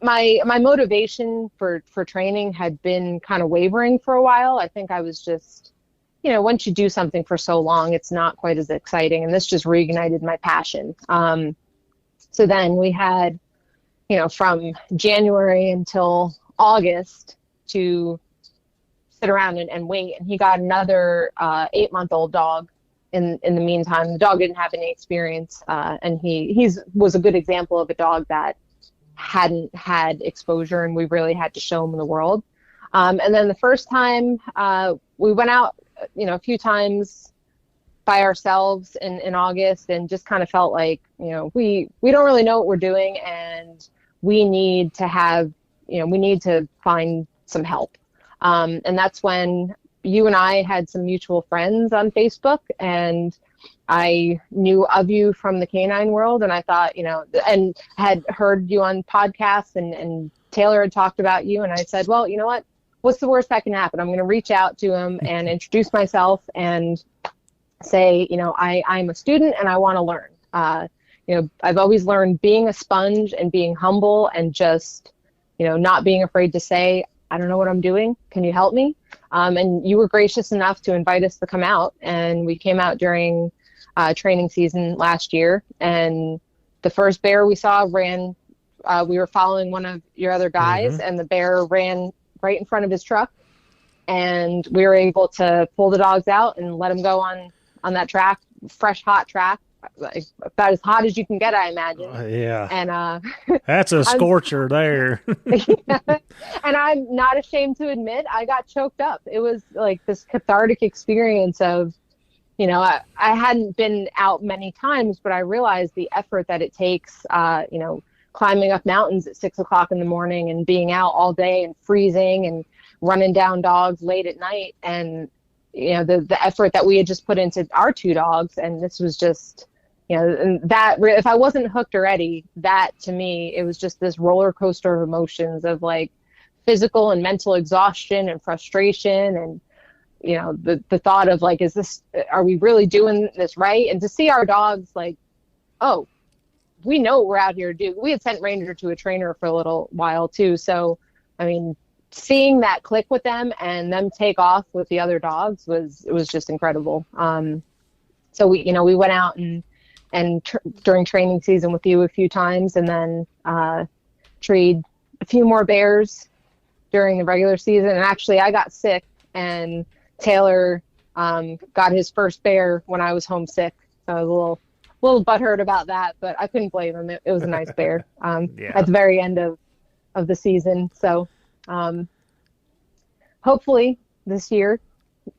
my motivation for training had been kind of wavering for a while. I think I was just, once you do something for so long, it's not quite as exciting. And this just reignited my passion. So then we had, from January until August to sit around and wait. And he got another 8-month-old dog in the meantime. The dog didn't have any experience. And he was a good example of a dog that hadn't had exposure, and we really had to show him the world. And then the first time we went out, a few times by ourselves in August, and just kind of felt like, we don't really know what we're doing, and we need to find some help. And that's when you and I had some mutual friends on Facebook, and I knew of you from the canine world, and I thought, and had heard you on podcasts, and Taylor had talked about you, and I said, well, you know what? What's the worst that can happen? I'm going to reach out to him and introduce myself and say, I'm a student and I want to learn. I've always learned being a sponge and being humble, and just, not being afraid to say, I don't know what I'm doing. Can you help me? And you were gracious enough to invite us to come out, and we came out during training season last year. And the first bear we saw ran, we were following one of your other guys, and the bear ran right in front of his truck, and we were able to pull the dogs out and let them go on that track, fresh, hot track, like about as hot as you can get, I imagine. Yeah. And that's a scorcher there. And I'm not ashamed to admit I got choked up. It was like this cathartic experience of, I hadn't been out many times, but I realized the effort that it takes, climbing up mountains at 6 o'clock in the morning and being out all day and freezing and running down dogs late at night. And, the effort that we had just put into our 2 dogs. And this was just, and that if I wasn't hooked already, that to me, it was just this roller coaster of emotions of like physical and mental exhaustion and frustration. And, the thought of like, are we really doing this right? And to see our dogs like, oh, we know what we're out here to do. We had sent Ranger to a trainer for a little while too. So, I mean, seeing that click with them and them take off with the other dogs was just incredible. So we went out and during training season with you a few times, and then treed a few more bears during the regular season. And actually, I got sick, and Taylor got his first bear when I was homesick. So I was a little butthurt about that, but I couldn't blame him. It was a nice bear at the very end of the season. So hopefully this year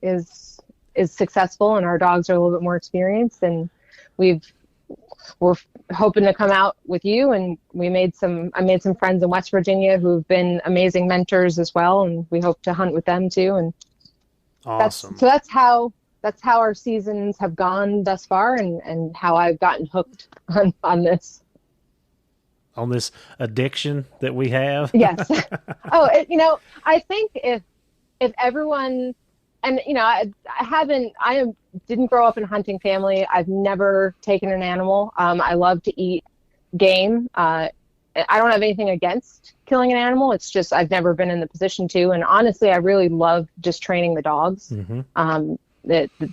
is successful and our dogs are a little bit more experienced, and we're hoping to come out with you. And I made some friends in West Virginia who've been amazing mentors as well, and we hope to hunt with them too. And awesome. That's how our seasons have gone thus far, and how I've gotten hooked on this. On this addiction that we have. Yes. I think if everyone, and I didn't grow up in a hunting family. I've never taken an animal. I love to eat game. I don't have anything against killing an animal. It's just I've never been in the position to. And honestly, I really love just training the dogs. Mm-hmm.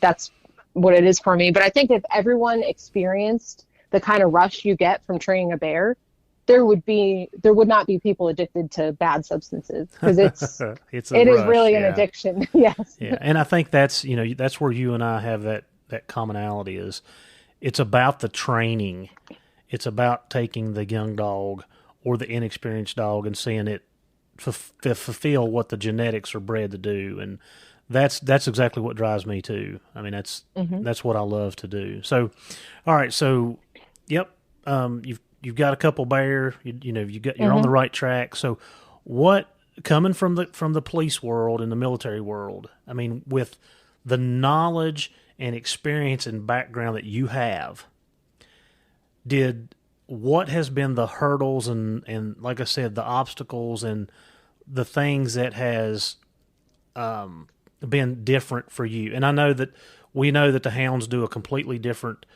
That's what it is for me. But I think if everyone experienced the kind of rush you get from training a bear, there would not be people addicted to bad substances, because it is really an addiction. Yes. Yeah. And I think that's where you and I have that commonality is it's about the training. It's about taking the young dog or the inexperienced dog and seeing it fulfill what the genetics are bred to do. And that's exactly what drives me too. I mean, that's what I love to do. So, all right. So, yep. You've got a couple bear, you're on the right track. So what, coming from the police world and the military world, I mean, with the knowledge and experience and background that you have, what has been the hurdles and like I said, the obstacles and the things that has been different for you? And we know that the hounds do a completely different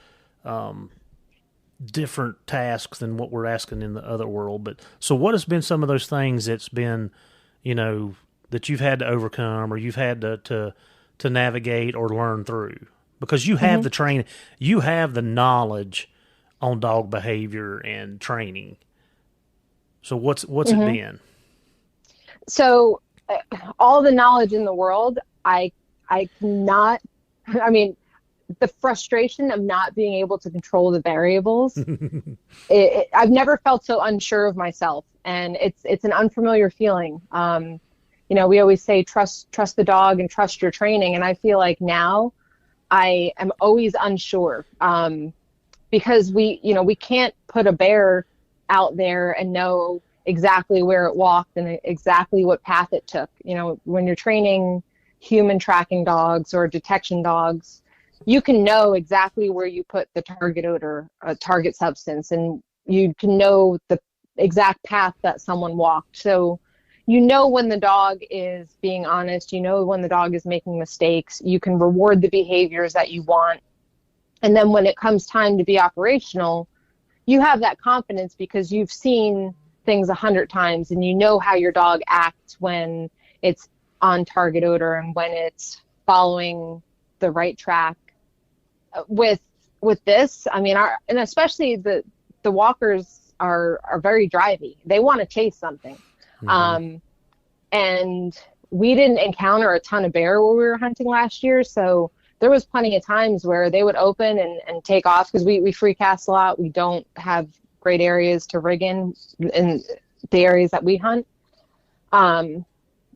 tasks than what we're asking in the other world. But so what has been some of those things that's been, that you've had to overcome or you've had to navigate or learn through? Because you have the training, you have the knowledge on dog behavior and training. So what's it been? So all the knowledge in the world, the frustration of not being able to control the variables, I've never felt so unsure of myself, and it's an unfamiliar feeling. We always say trust the dog and trust your training, and I feel like now I am always unsure, because we can't put a bear out there and know exactly where it walked and exactly what path it took. When you're training human tracking dogs or detection dogs, you can know exactly where you put the target odor, target substance, and you can know the exact path that someone walked. So when the dog is being honest, when the dog is making mistakes, you can reward the behaviors that you want. And then when it comes time to be operational, you have that confidence because you've seen things 100 times and you know how your dog acts when it's on target odor and when it's following the right track. With this, and especially the walkers are very drivey. They want to chase something. Mm-hmm. And we didn't encounter a ton of bear where we were hunting last year. So there was plenty of times where they would open and take off, because we free cast a lot. We don't have great areas to rig in the areas that we hunt. And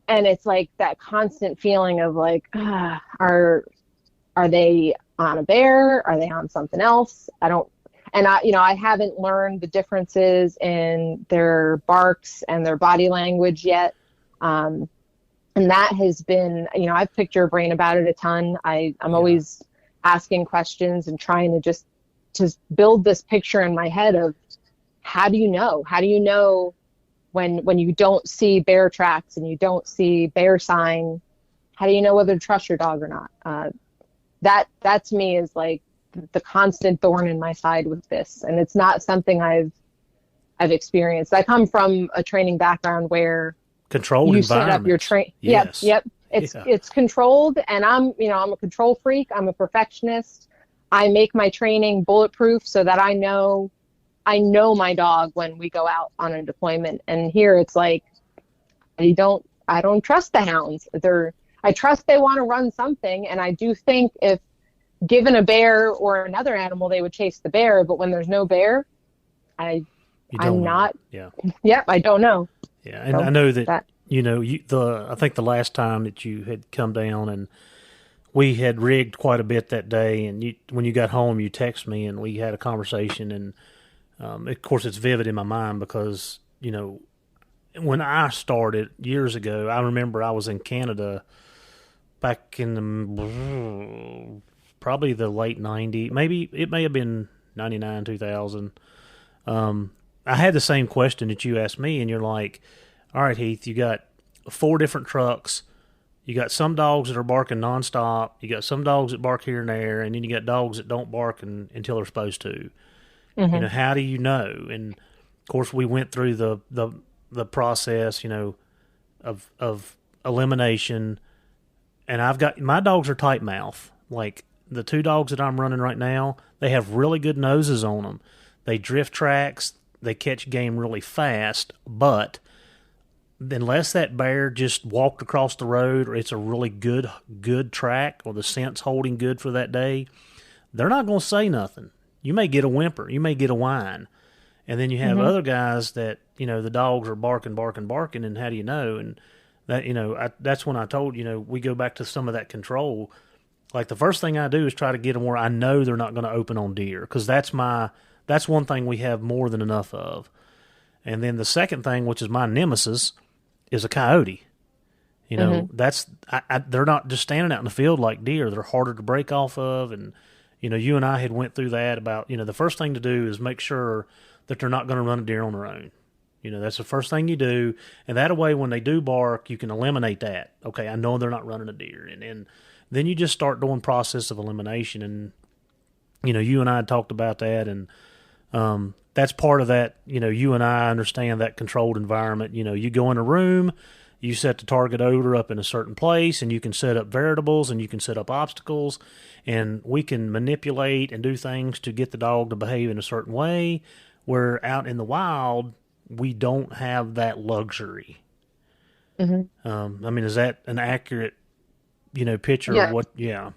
it's like that constant feeling of like, are they on a bear? Are they on something else? I haven't learned the differences in their barks and their body language yet. And that has been, I've picked your brain about it a ton. I'm always asking questions and trying to just build this picture in my head of how do you know when you don't see bear tracks and you don't see bear sign, how do you know whether to trust your dog or not? That to me is like the constant thorn in my side with this. And it's not something I've experienced. I come from a training background where controlled you set up your train. Yes. Yep. It's controlled, and I'm a control freak. I'm a perfectionist. I make my training bulletproof so that I know my dog when we go out on a deployment. And here it's like, I I don't trust the hounds. I trust they want to run something, and I do think if given a bear or another animal, they would chase the bear. But when there's no bear, I'm not. Yeah. Yep, I don't know. Yeah, and so I know that I think the last time that you had come down and we had rigged quite a bit that day, and when you got home, you texted me and we had a conversation, and of course it's vivid in my mind because when I started years ago, I remember I was in Canada back in probably the late 90s, maybe it may have been 99, 2000. I had the same question that you asked me, and you're like, all right, Heath, you got 4 different trucks. You got some dogs that are barking nonstop. You got some dogs that bark here and there, and then you got dogs that don't bark until they're supposed to. Mm-hmm. How do you know? And of course, we went through the process, of elimination. And I've got my dogs are tight mouth. Like the 2 dogs that I'm running right now, they have really good noses on them. They drift tracks. They catch game really fast, but unless that bear just walked across the road or it's a really good track or the scent's holding good for that day, they're not going to say nothing. You may get a whimper. You may get a whine. And then you have other guys that, the dogs are barking, and how do you know? And that, that's when I told, we go back to some of that control. Like the first thing I do is try to get them where I know they're not going to open on deer, because that's one thing we have more than enough of. And then the second thing, which is my nemesis, is a coyote. That's they're not just standing out in the field like deer. They're harder to break off of. And, you and I had went through that about, the first thing to do is make sure that they're not going to run a deer on their own. That's the first thing you do. And that way, when they do bark, you can eliminate that. Okay, I know they're not running a deer. And then you just start doing process of elimination. And, you and I had talked about that. And that's part of that. You and I understand that controlled environment. You go in a room, you set the target odor up in a certain place, and you can set up variables and you can set up obstacles, and we can manipulate and do things to get the dog to behave in a certain way, where out in the wild, we don't have that luxury. Is that an accurate, picture of what? Yeah.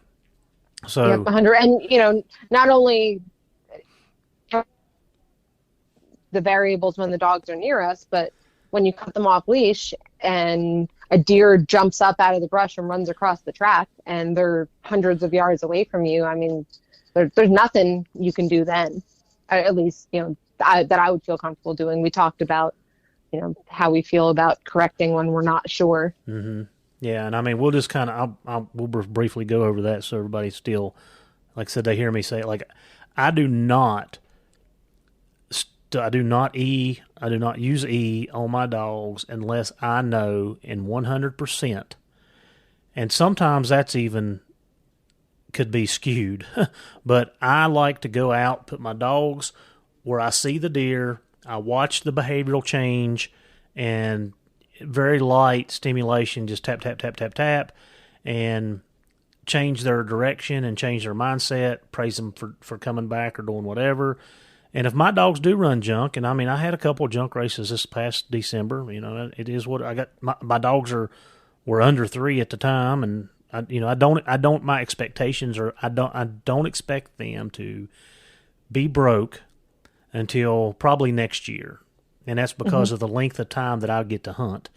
So 100, and not only the variables when the dogs are near us, but when you cut them off leash and a deer jumps up out of the brush and runs across the track and they're hundreds of yards away from you, there's nothing you can do then. At least, that I would feel comfortable doing. We talked about, how we feel about correcting when we're not sure. Mm-hmm. Yeah, and we'll just kind of, we'll briefly go over that so everybody still, like I said, they hear me say it. Like, I do not use E on my dogs unless I know in 100%. And sometimes that's even could be skewed. But I like to go out, put my dogs where I see the deer, I watch the behavioral change, and very light stimulation, just tap, tap, tap, tap, tap, and change their direction and change their mindset, praise them for coming back or doing whatever. And if my dogs do run junk, and I had a couple of junk races this past December, it is what I got. My dogs were under 3 at the time, and my expectations are, I don't expect them to be broke until probably next year. And that's because of the length of time that I get to hunt.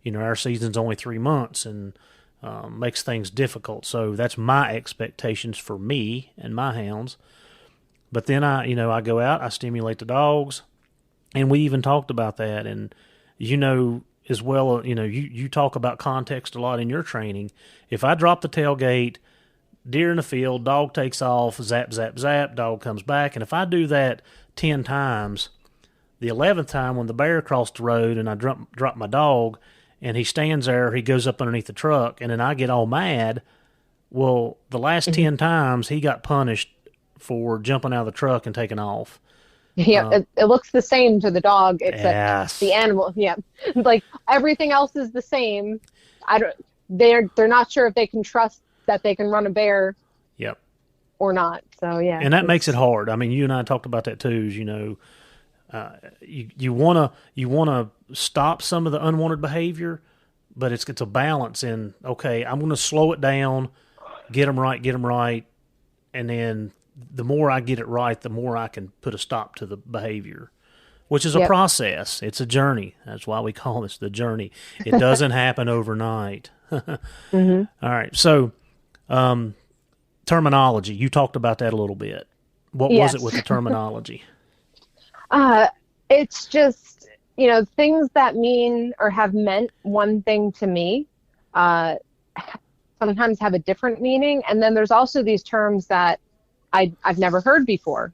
Our season's only 3 months, and makes things difficult. So that's my expectations for me and my hounds. But then I go out, I stimulate the dogs, and we even talked about that. And as well, you talk about context a lot in your training. If I drop the tailgate, deer in the field, dog takes off, zap, zap, zap, dog comes back. And if I do that 10 times, the 11th time when the bear crossed the road and I drop my dog and he stands there, he goes up underneath the truck, and then I get all mad, well, the last 10 times he got punished for jumping out of the truck and taking off. Yeah, it looks the same to the dog, except the animal. Yeah, like everything else is the same. They're not sure if they can trust that they can run a bear. Yep. Or not. So yeah. And that makes it hard. You and I talked about that too. You wanna stop some of the unwanted behavior, but it's a balance in, okay, I'm going to slow it down, get them right, and then the more I get it right, the more I can put a stop to the behavior, which is a process. It's a journey. That's why we call this the journey. It doesn't happen overnight. Mm-hmm. All right. So, terminology. You talked about that a little bit. What was it with the terminology? It's just, things that mean or have meant one thing to me, sometimes have a different meaning. And then there's also these terms that I've never heard before.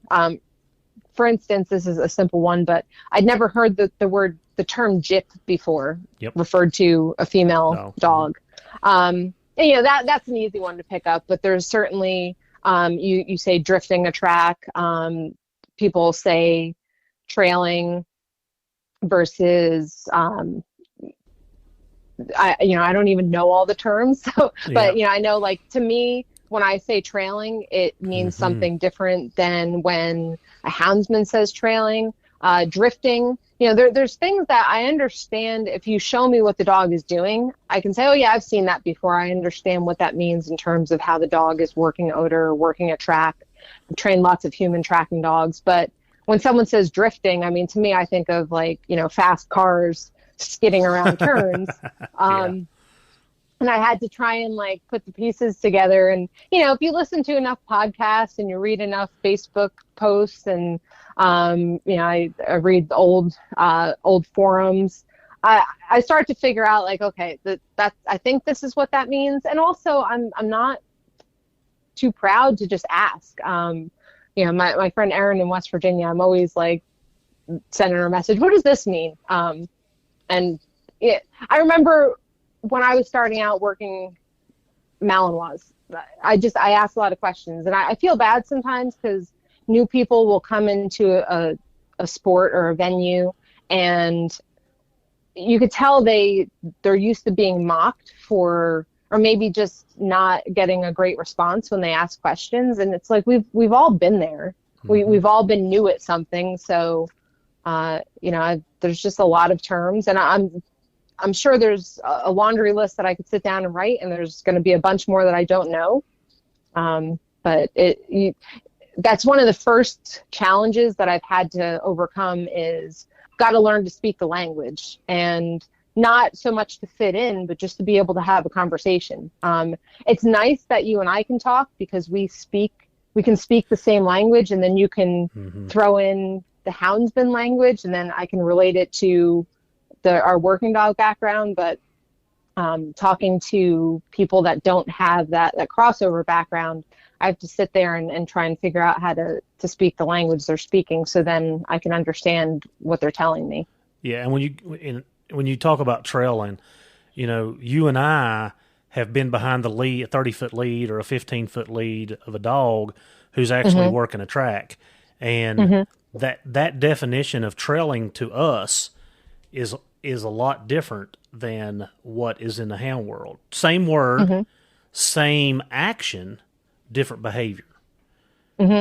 For instance, this is a simple one, but I'd never heard the term jip before, referred to a female dog. And, that's an easy one to pick up, but there's certainly, you say drifting a track. People say trailing versus, I don't even know all the terms. So, but I know, like, to me, when I say trailing, it means something different than when a houndsman says trailing. Drifting, there's things that I understand. If you show me what the dog is doing, I can say, oh yeah, I've seen that before. I understand what that means in terms of how the dog is working odor, working a track. I've trained lots of human tracking dogs, but when someone says drifting, I mean, to me, I think of, like, fast cars skidding around turns. And I had to try and, like, put the pieces together. And, if you listen to enough podcasts and you read enough Facebook posts and, I read old forums, I start to figure out, like, okay, I think this is what that means. And also I'm not too proud to just ask. My friend Erin in West Virginia, I'm always, like, sending her a message. What does this mean? I remember when I was starting out working Malinois, I asked a lot of questions, and I feel bad sometimes because new people will come into a sport or a venue, and you could tell they're used to being mocked for, or maybe just not getting a great response when they ask questions. And it's like, we've all been there. We've all been new at something. So, there's just a lot of terms, and I'm sure there's a laundry list that I could sit down and write, and there's going to be a bunch more that I don't know. But that's one of the first challenges that I've had to overcome is got to learn to speak the language, and not so much to fit in, but just to be able to have a conversation. It's nice that you and I can talk because we can speak the same language, and then you can throw in the houndsman language, and then I can relate it to our working dog background. But talking to people that don't have that crossover background, I have to sit there and try and figure out how to speak the language they're speaking, so then I can understand what they're telling me. Yeah, and when you talk about trailing, you and I have been behind the lead, a 30-foot lead or a 15-foot lead of a dog who's actually working a track, and that definition of trailing to us is a lot different than what is in the hound world. Same word, same action, different behavior.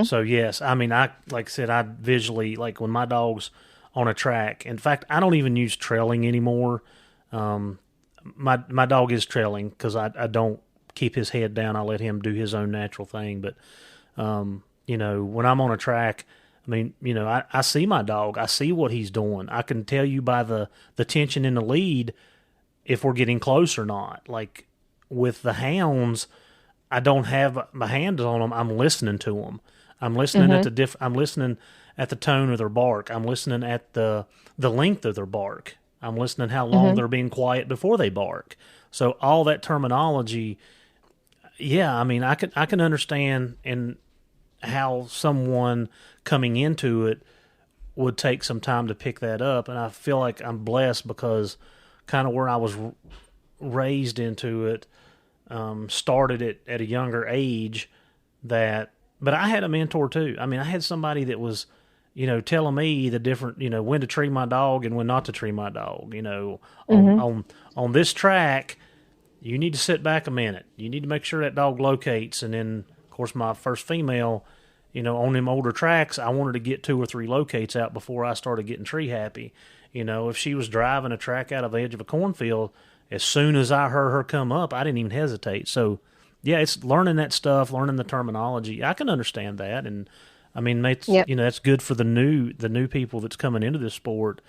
So yes, I mean, like I said, I visually, like when my dog's on a track. In fact, I don't even use trailing anymore. My dog is trailing because I don't keep his head down. I let him do his own natural thing. But when I'm on a track, I mean, I see my dog. I see what he's doing. I can tell you by the tension in the lead if we're getting close or not. Like with the hounds, I don't have my hands on them. I'm listening to them. I'm listening I'm listening at the tone of their bark. I'm listening at the length of their bark. I'm listening how long they're being quiet before they bark. So all that terminology, yeah, I mean, I can understand and how someone coming into it would take some time to pick that up. And I feel like I'm blessed because kind of where I was raised into it, started it at a younger age but I had a mentor too. I mean, I had somebody that was, telling me the different, when to tree my dog and when not to tree my dog, on this track, you need to sit back a minute. You need to make sure that dog locates. And then of course my first female, on them older tracks, I wanted to get 2 or 3 locates out before I started getting tree happy. If she was driving a track out of the edge of a cornfield as soon as I heard her come up, I didn't even hesitate. So, yeah, it's learning that stuff, learning the terminology. I can understand that, and I mean, it's, Yep. that's good for the new people that's coming into this sport.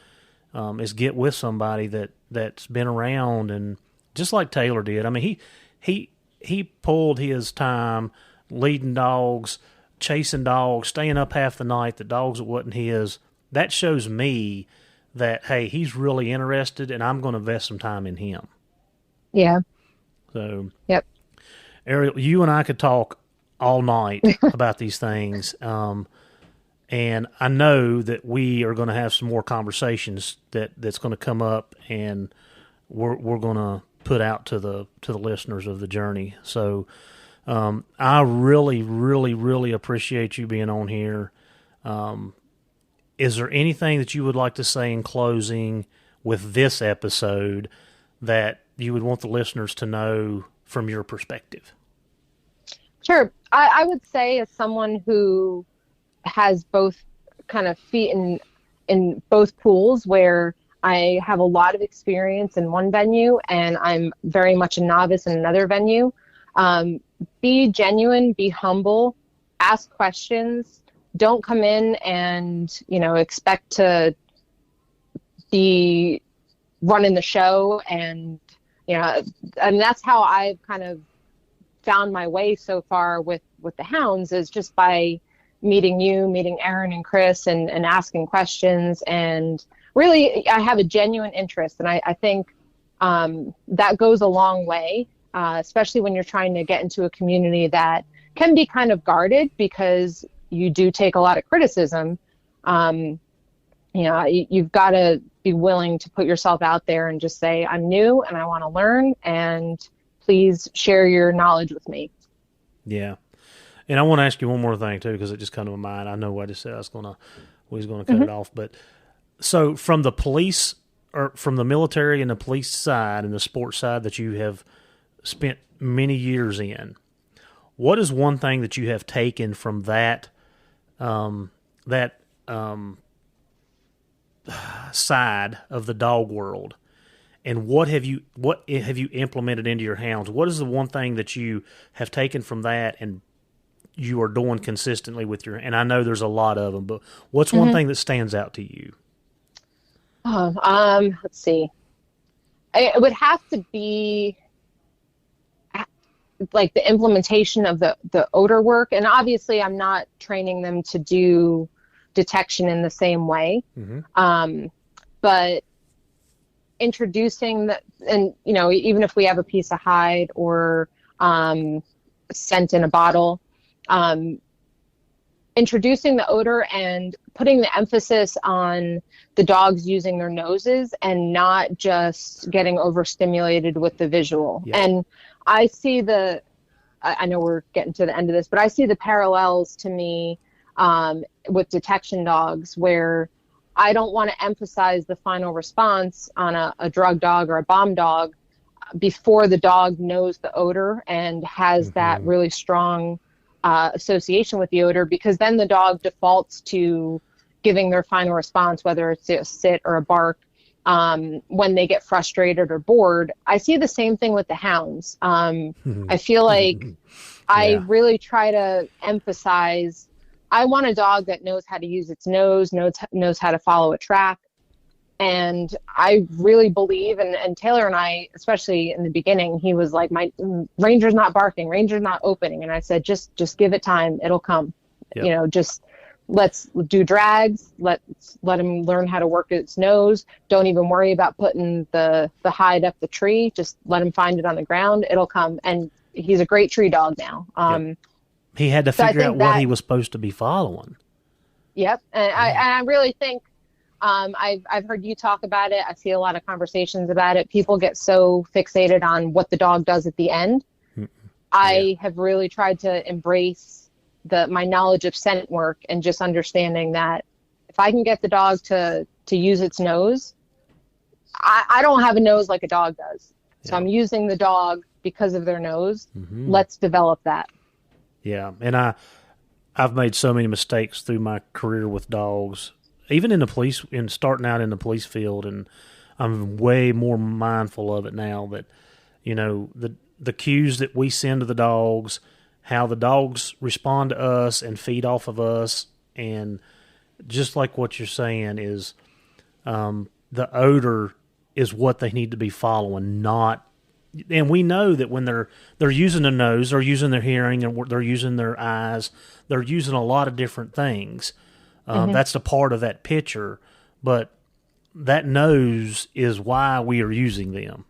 Is get with somebody that's been around, and just like Taylor did. I mean, he pulled his time leading dogs, chasing dogs, staying up half the night. The dogs that wasn't his. That shows me that, hey, he's really interested, and I'm going to invest some time in him. Yeah. So, yep. Ariel, you and I could talk all night about these things. And I know that we are going to have some more conversations that's going to come up, and we're going to put out to the listeners of the journey. So I really, really, really appreciate you being on here. Is there anything that you would like to say in closing with this episode that you would want the listeners to know from your perspective? Sure. I would say, as someone who has both kind of feet in both pools, where I have a lot of experience in one venue and I'm very much a novice in another venue, be genuine, be humble, ask questions. Don't come in and, expect to be running the show. And, and that's how I've kind of found my way so far with the Hounds, is just by meeting you, meeting Aaron and Chris, and asking questions. And really, I have a genuine interest. And I think that goes a long way, especially when you're trying to get into a community that can be kind of guarded, because you do take a lot of criticism. You've got to be willing to put yourself out there and just say, I'm new and I want to learn, and please share your knowledge with me. Yeah. And I want to ask you one more thing too, because it just come to my mind. I know what I just said we was going to cut it off, but so from the police, or from the military and the police side and the sports side that you have spent many years in, what is one thing that you have taken from that side of the dog world, and what have you implemented into your hounds? What is the one thing that you have taken from that and you are doing consistently with your? And I know there's a lot of them, but what's one thing that stands out to you? Let's see. It would have to be like the implementation of the odor work. And obviously I'm not training them to do detection in the same way. But introducing even if we have a piece of hide or scent in a bottle, introducing the odor and putting the emphasis on the dogs using their noses and not just getting overstimulated with the visual. Yeah. And I see I know we're getting to the end of this, but I see the parallels to me with detection dogs, where I don't want to emphasize the final response on a drug dog or a bomb dog before the dog knows the odor and has that really strong association with the odor, because then the dog defaults to giving their final response, whether it's a sit or a bark, when they get frustrated or bored. I see the same thing with the Hounds. I feel like I really try to emphasize, I want a dog that knows how to use its nose, knows how to follow a track. And I really believe, and Taylor and I, especially in the beginning, he was like, my Ranger's not barking, Ranger's not opening. And I said, just give it time. It'll come. Yep. Just let's do drags. Let him learn how to work its nose. Don't even worry about putting the hide up the tree. Just let him find it on the ground. It'll come. And he's a great tree dog now. Yep. He had to figure out what he was supposed to be following. Yep. And I really think, I've heard you talk about it. I see a lot of conversations about it. People get so fixated on what the dog does at the end. I have really tried to embrace my knowledge of scent work, and just understanding that if I can get the dog to use its nose, I don't have a nose like a dog does. So I'm using the dog because of their nose. Let's develop that. Yeah. And I've made so many mistakes through my career with dogs, even in the police, in starting out in the police field. And I'm way more mindful of it now that, you know, the cues that we send to the dogs, how the dogs respond to us and feed off of us, and just like what you're saying is the odor is what they need to be following, not. And we know that when they're using their nose, they're using their hearing, and they're using their eyes, they're using a lot of different things. That's the part of that picture, but that nose is why we are using them.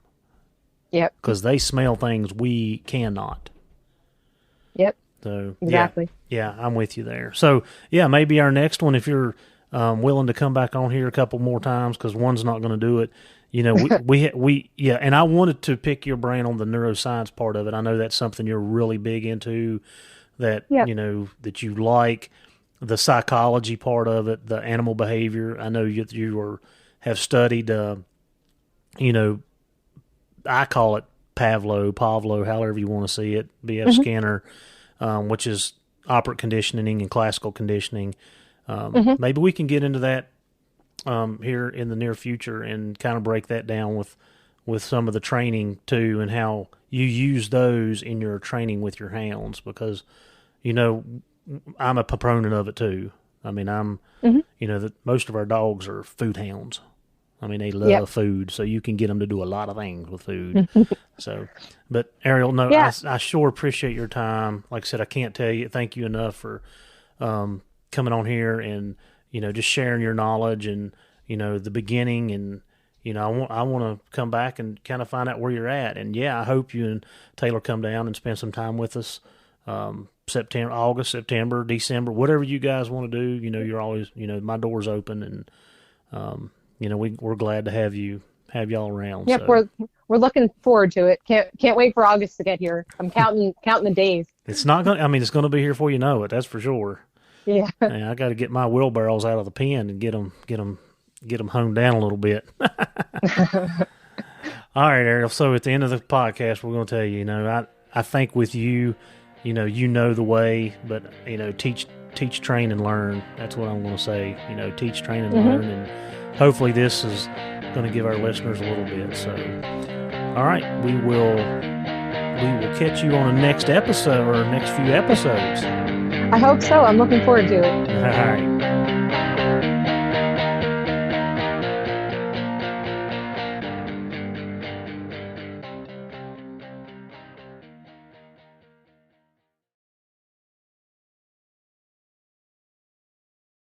Yep. Because they smell things we cannot. Yep. So exactly. Yeah, I'm with you there. So yeah, maybe our next one, if you're willing to come back on here a couple more times, because one's not going to do it. You know, we and I wanted to pick your brain on the neuroscience part of it. I know that's something you're really big into, that, Yep. you know, that you like the psychology part of it, the animal behavior. I know you have studied, you know, I call it Pavlo, however you want to see it, B.F. Skinner, which is operant conditioning and classical conditioning. Maybe we can get into that here in the near future and kind of break that down with some of the training too, and how you use those in your training with your hounds, because, you know, I'm a proponent of it too. I mean, you know, that most of our dogs are food hounds. I mean, they love food, so you can get them to do a lot of things with food. So, but Ariel, no, I sure appreciate your time. Like I said, I can't thank you enough for coming on here and, you know, just sharing your knowledge and, you know, the beginning, and, you know, I want to come back and kind of find out where you're at. And yeah, I hope you and Taylor come down and spend some time with us. August, September, December, whatever you guys want to do. You know, you're always, you know, my door's open, and you know, we're glad to have y'all around. Yep, so. we're looking forward to it. Can't wait for August to get here. I'm counting the days. It's not going. I mean, it's going to be here before you know it. That's for sure. Yeah. And I got to get my wheelbarrows out of the pen and get them honed down a little bit. All right, Ariel. So at the end of the podcast, we're going to tell you, you know, I think with you, you know the way, but, you know, teach, train, and learn. That's what I'm going to say. You know, teach, train, and learn, and hopefully this is going to give our listeners a little bit. So, all right, we will catch you on the next episode or next few episodes. I hope so. I'm looking forward to it. All right.